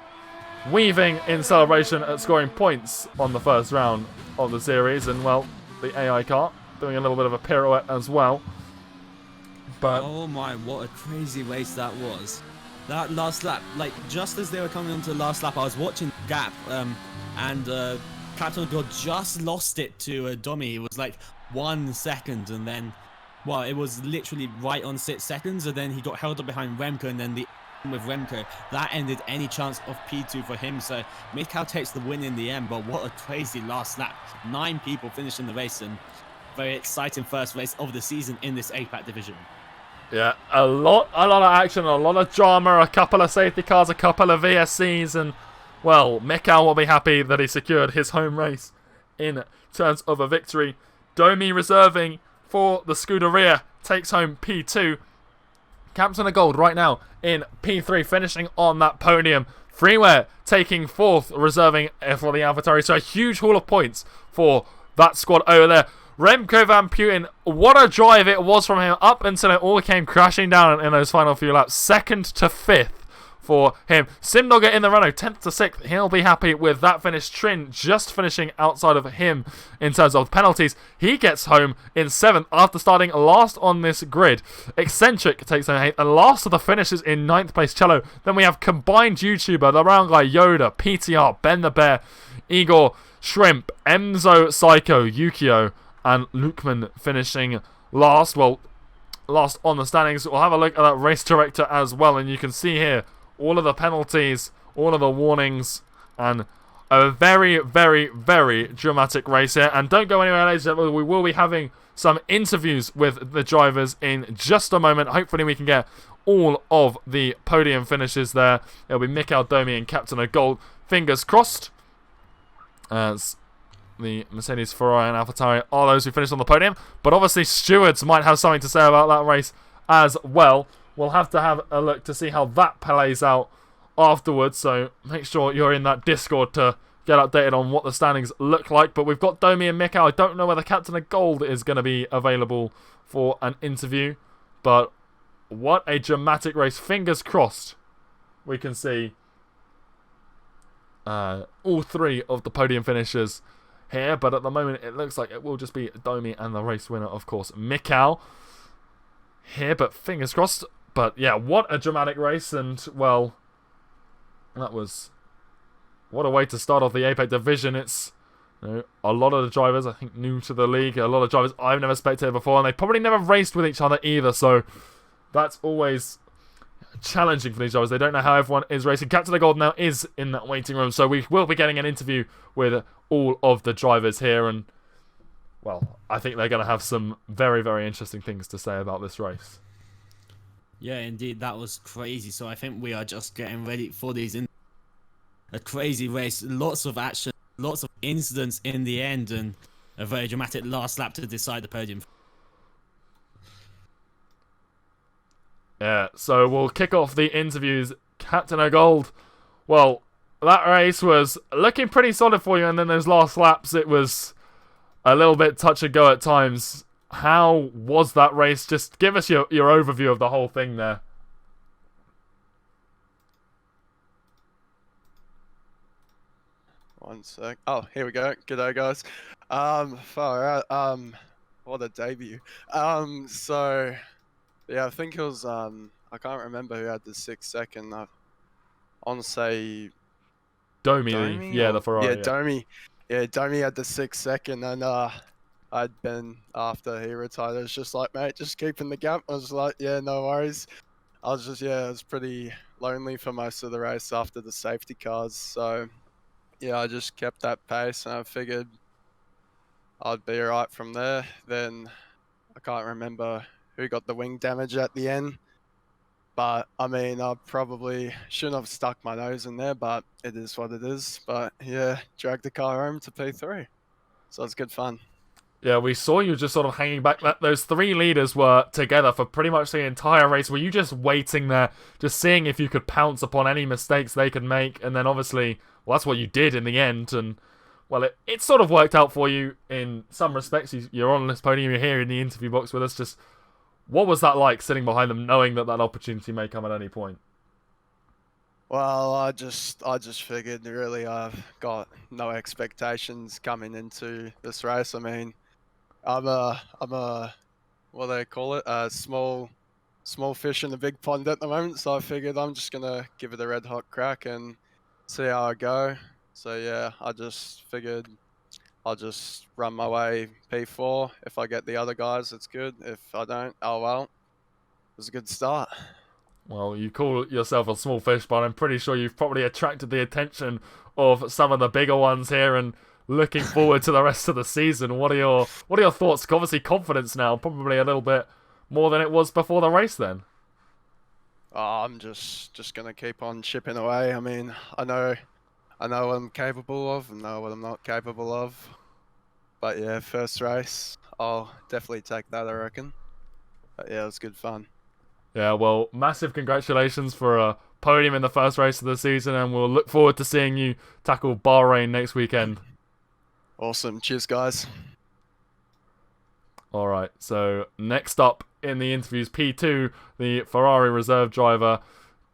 weaving in celebration at scoring points on the first round of the series. And, well, the AI car doing a little bit of a pirouette as well. But oh my, what a crazy race that was. That last lap, like just as they were coming onto the last lap, I was watching Gap, and Captain O'Gold just lost it to Domi. It was like 1 second, and then, well, it was literally right on 6 seconds, and then he got held up behind Remco, and then the with Remco, that ended any chance of P2 for him. So Mikkel takes the win in the end, but what a crazy last lap. 9 people finishing the race, and very exciting first race of the season in this APAC division. Yeah, a lot of action, a lot of drama, a couple of safety cars, a couple of VSCs, and, well, Mikkel will be happy that he secured his home race in terms of a victory. Domi reserving for the Scuderia takes home P2. Captain O'Gold right now in P3, finishing on that podium. Freeware taking 4th, reserving for the AlphaTauri. So a huge haul of points for that squad over there. Remco Van Putten, what a drive it was from him up until it all came crashing down in those final few laps. 2nd to 5th for him. Simdogger in the Renault, 10th to 6th. He'll be happy with that finish. Trin just finishing outside of him in terms of penalties. He gets home in 7th after starting last on this grid. Eccentric takes home 8th. And last of the finishes in 9th place, Cello. Then we have combined YouTuber, the round guy, Yoda, PTR, Ben the Bear, Igor, Shrimp, Emzo, Psycho, Yukio, and Lukman finishing last. Well, last on the standings. We'll have a look at that race director as well, and you can see here all of the penalties, all of the warnings, and a very, very, very dramatic race here. And don't go anywhere, ladies and gentlemen. We will be having some interviews with the drivers in just a moment. Hopefully we can get all of the podium finishes there. It'll be Mikkel, Domi, and Captain O'Gold. Fingers crossed, as the Mercedes, Ferrari, and AlphaTauri are those who finished on the podium. But obviously stewards might have something to say about that race as well. We'll have to have a look to see how that plays out afterwards. So make sure you're in that Discord to get updated on what the standings look like. But we've got Domi and Mikkel. I don't know whether Captain of Gold is going to be available for an interview. But what a dramatic race. Fingers crossed we can see all 3 of the podium finishers here, but at the moment it looks like it will just be Domi and the race winner, of course, Mikkel here, but fingers crossed. But yeah, what a dramatic race, and well, that was what a way to start off the APAC division. It's a lot of the drivers, I think, new to the league. A lot of drivers I've never spectated before, and they probably never raced with each other either. So that's always challenging for these drivers. They don't know how everyone is racing. Captain of Gold now is in that waiting room, so we will be getting an interview with all of the drivers here, and well, I think they're going to have some very, very interesting things to say about this race. Yeah, indeed, that was crazy. So I think we are just getting ready for a crazy race. Lots of action, lots of incidents in the end, and a very dramatic last lap to decide the podium. Yeah, so we'll kick off the interviews. Captain O'Gold, well, that race was looking pretty solid for you, and then those last laps, it was a little bit touch and go at times. How was that race? Just give us your overview of the whole thing there. One sec. Oh, here we go. G'day, guys. Far out. What a debut. So, yeah, I think it was, I can't remember who had the 6 second. I want to say Domi, yeah, the Ferrari. Yeah, Domi. Yeah, Domi had the 6 second, and I'd been after he retired. I was just like, mate, just keeping the gap. I was like, yeah, no worries. I was just, yeah, it was pretty lonely for most of the race after the safety cars. So, yeah, I just kept that pace, and I figured I'd be alright from there. Then I can't remember who got the wing damage at the end. But, I mean, I probably shouldn't have stuck my nose in there, but it is what it is. But, yeah, dragged the car home to P3. So it's good fun. Yeah, we saw you just sort of hanging back. Those three leaders were together for pretty much the entire race. Were you just waiting there, just seeing if you could pounce upon any mistakes they could make? And then obviously, well, that's what you did in the end. And, well, it sort of worked out for you in some respects. You're on this podium, you're here in the interview box with us. Just, what was that like, sitting behind them, knowing that opportunity may come at any point? Well, I just figured really I've got no expectations coming into this race. I mean, I'm a what do they call it? A small fish in a big pond at the moment. So I figured I'm just gonna give it a red hot crack and see how I go. So yeah, I just figured I'll just run my way P4. If I get the other guys, it's good. If I don't, oh well. It was a good start. Well, you call yourself a small fish, but I'm pretty sure you've probably attracted the attention of some of the bigger ones here, and looking forward to the rest of the season. What are your thoughts? Obviously, confidence now, probably a little bit more than it was before the race. Then, I'm just gonna keep on chipping away. I mean, I know what I'm capable of, and know what I'm not capable of. But yeah, first race, I'll definitely take that, I reckon. But yeah, it was good fun. yeah. Well, massive congratulations for a podium in the first race of the season, and we'll look forward to seeing you tackle Bahrain next weekend. Awesome. Cheers, guys. All right. So next up in the interviews, P2, the Ferrari reserve driver,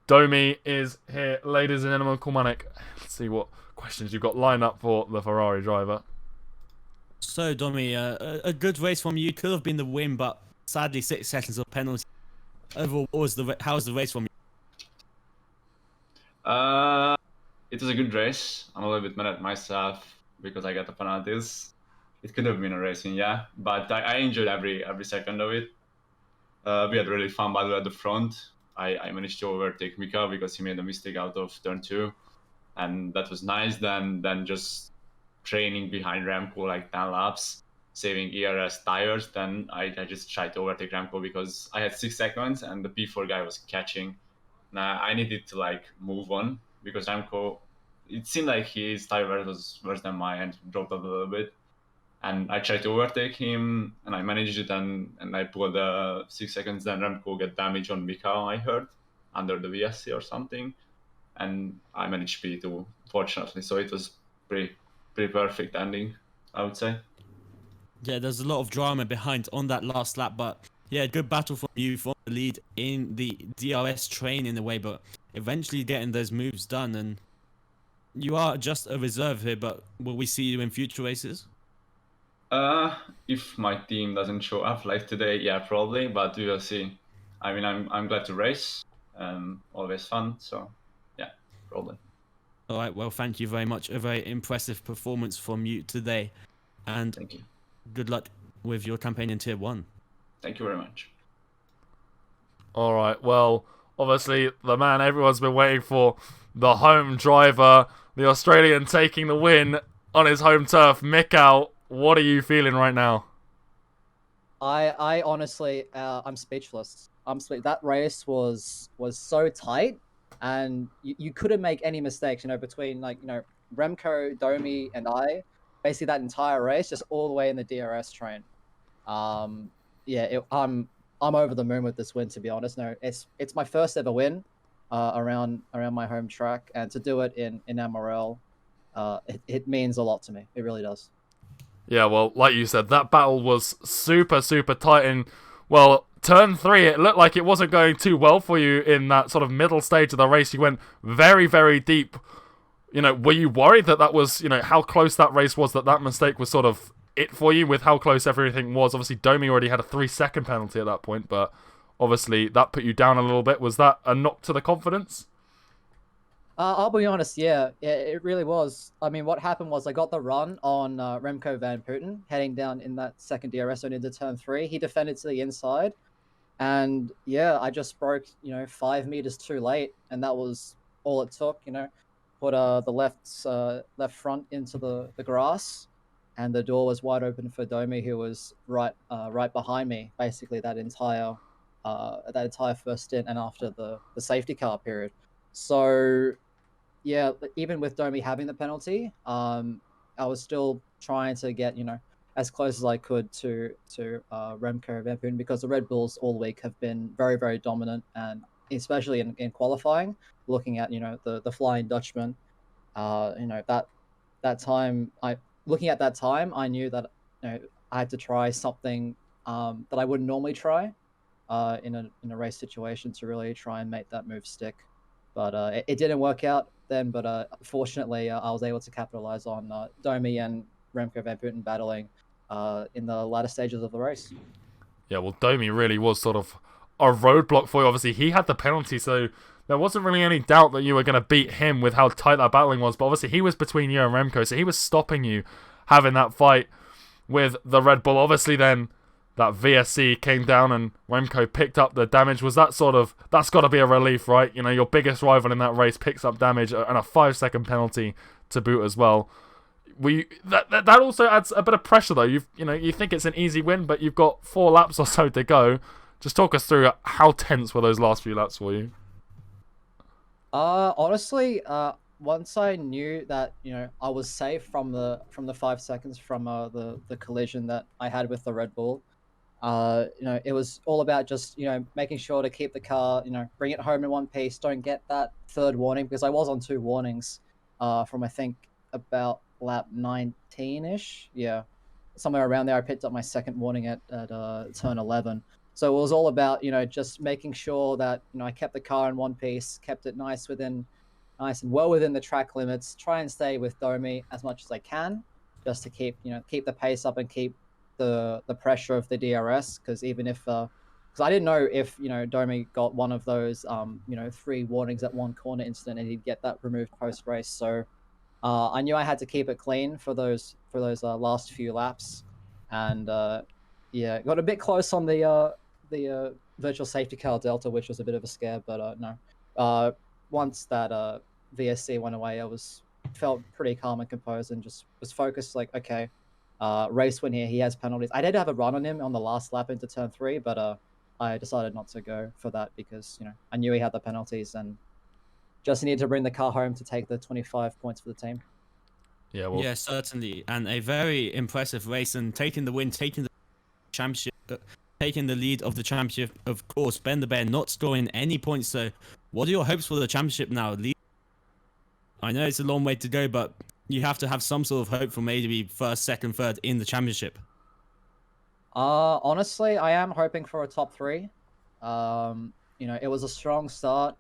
Domi is here. Ladies and gentlemen, Kulmanik, let's see what questions you've got lined up for the Ferrari driver. So, Domi, a good race from you. Could have been the win, but sadly 6 seconds of penalty. Overall, how was the race from you? It was a good race. I'm a little bit mad at myself because I got the penalties. It could have been a racing, yeah, but I enjoyed every second of it. We had really fun battle at the front. I managed to overtake Mika because he made a mistake out of turn 2, and that was nice. Then just training behind Remco like 10 laps, saving ERS tires. Then I just tried to overtake Remco because I had 6 seconds and the P4 guy was catching. Now I needed to like move on because Remco, it seemed like his tire was worse than mine and dropped a little bit. And I tried to overtake him, and I managed it, and I pulled 6 seconds. Then Remco got damage on Mika, I heard, under the VSC or something, and I managed P2, fortunately. So it was pretty perfect ending, I would say. Yeah, there's a lot of drama behind on that last lap, but yeah, good battle from you for the lead in the DRS train in a way, but eventually getting those moves done. And you are just a reserve here, but will we see you in future races? If my team doesn't show up like today, yeah, probably, but we will see. I mean, I'm glad to race. Always fun, so yeah, probably. All right, well, thank you very much. A very impressive performance from you today. And Thank you. good luck with your campaign in Tier 1. Thank you very much. All right, well, obviously, the man everyone's been waiting for, the home driver, the Australian taking the win on his home turf. Mikau, what are you feeling right now? I honestly, I'm speechless. That race was so tight, and you couldn't make any mistakes. Between Remco, Domi, and I, basically that entire race, just all the way in the DRS train. Yeah, I'm over the moon with this win. To be honest, no, it's my first ever win, around my home track, and to do it in MRL, it means a lot to me. It really does. Yeah, well, like you said, that battle was super, super tight. And, well, turn 3, it looked like it wasn't going too well for you in that sort of middle stage of the race. You went very, very deep. Were you worried that was, how close that race was, that mistake was sort of it for you with how close everything was? Obviously, Domi already had a 3-second penalty at that point, but obviously that put you down a little bit. Was that a knock to the confidence? I'll be honest, yeah, it really was. I mean, what happened was I got the run on Remco van Putten heading down in that second DRS zone into turn 3. He defended to the inside, and yeah, I just broke 5 meters too late, and that was all it took. Put the left front into the grass, and the door was wide open for Domi, who was right behind me, basically that entire first stint and after the safety car period. So yeah, even with Domi having the penalty, I was still trying to get as close as I could to Remco van Putten, because the Red Bulls all week have been very, very dominant, and especially in qualifying. Looking at the Flying Dutchman, that time looking at that time, I knew that I had to try something that I wouldn't normally try in a race situation to really try and make that move stick. But it didn't work out then. But fortunately, I was able to capitalize on Domi and Remco van Putten battling in the latter stages of the race. Yeah, well, Domi really was sort of a roadblock for you. Obviously, he had the penalty, so there wasn't really any doubt that you were going to beat him with how tight that battling was. But obviously, he was between you and Remco, so he was stopping you having that fight with the Red Bull. Obviously, then that VSC came down and Remco picked up the damage. Was that that's got to be a relief, right? Your biggest rival in that race picks up damage and a 5-second penalty to boot as well. That also adds a bit of pressure though. You think it's an easy win, but you've got 4 laps or so to go. Just talk us through how tense were those last few laps for you? Honestly, once I knew that I was safe from the 5 seconds from the collision that I had with the Red Bull, it was all about just making sure to keep the car, bring it home in one piece. Don't get that third warning, because I was on 2 warnings from I think about lap 19-ish. Yeah, somewhere around there. I picked up my second warning at turn 11. So it was all about just making sure that I kept the car in one piece, kept it nice and well within the track limits. Try and stay with Domi as much as I can, just to keep the pace up and keep the pressure of the DRS. Because even if because I didn't know if Domi got one of those 3 warnings at one corner incident, and he'd get that removed post race. So I knew I had to keep it clean for those last few laps, and yeah, got a bit close on the virtual safety car delta, which was a bit of a scare. But no, once that VSC went away, I felt pretty calm and composed, and just was focused. Like, okay, race win here. He has penalties. I did have a run on him on the last lap into turn 3, but I decided not to go for that, because I knew he had the penalties and just needed to bring the car home to take the 25 points for the team. Yeah, well, Yeah, certainly, and a very impressive race, and taking the win, taking the championship, taking the lead of the championship. Of course, Ben the Bear not scoring any points. So, what are your hopes for the championship now? I know it's a long way to go, but you have to have some sort of hope for maybe first, second, third in the championship. Honestly, I am hoping for a top 3. It was a strong start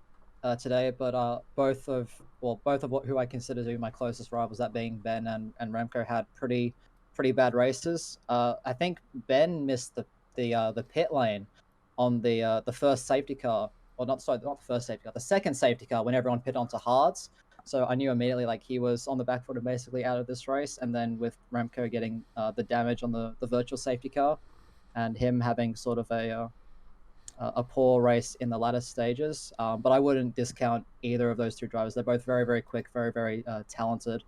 today, but both of who I consider to be my closest rivals, that being Ben and Remco, had pretty bad races. I think Ben missed the pit lane on the first safety car, or not the first safety car, the second safety car, when everyone pit onto hards. So I knew immediately like he was on the back foot and basically out of this race. And then with Remco getting the damage on the virtual safety car, and him having sort of a poor race in the latter stages. But I wouldn't discount either of those two drivers. They're both very, very quick, very, very talented,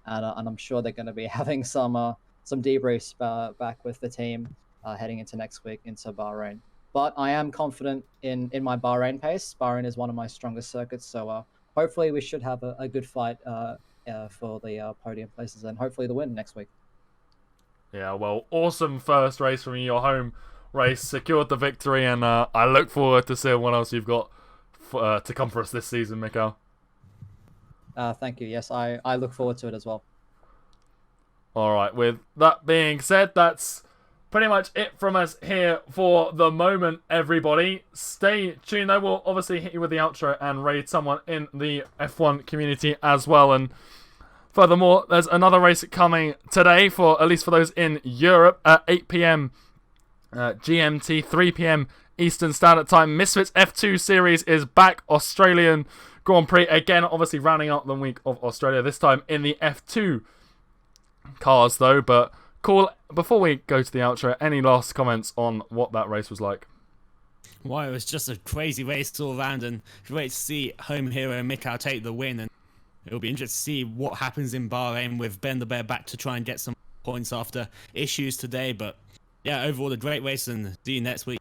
and I'm sure they're going to be having some debriefs back with the team heading into next week into Bahrain. But I am confident in my Bahrain pace. Bahrain is one of my strongest circuits, so hopefully we should have a good fight for the podium places and hopefully the win next week. Yeah, well, awesome first race from you. Your home race secured the victory, and I look forward to seeing what else you've got to come for us this season, Mikael. Thank you. Yes, I look forward to it as well. All right, with that being said, that's pretty much it from us here for the moment, everybody. Stay tuned, though. We'll obviously hit you with the outro and raid someone in the F1 community as well. And furthermore, there's another race coming today, for at least for those in Europe, at 8 p.m. GMT, 3 p.m. Eastern Standard Time. Misfits F2 Series is back. Australian Grand Prix, again, obviously rounding out the week of Australia, this time in the F2 cars, though. But cool, before we go to the outro, any last comments on what that race was like? Well, it was just a crazy race all around, and great to see home hero Mikael take the win. And it'll be interesting to see what happens in Bahrain with Ben the Bear back to try and get some points after issues today. But yeah, overall a great race, and see you next week.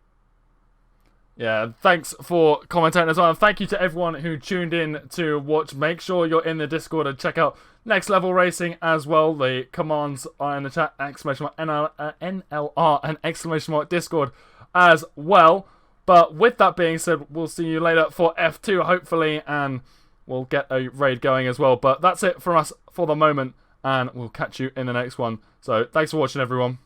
Yeah, thanks for commentating as well. And thank you to everyone who tuned in to watch. Make sure you're in the Discord and check out Next Level Racing as well. The commands are in the chat, !NLR and !Discord as well. But with that being said, we'll see you later for F2, hopefully, and we'll get a raid going as well. But that's it from us for the moment, and we'll catch you in the next one. So thanks for watching, everyone.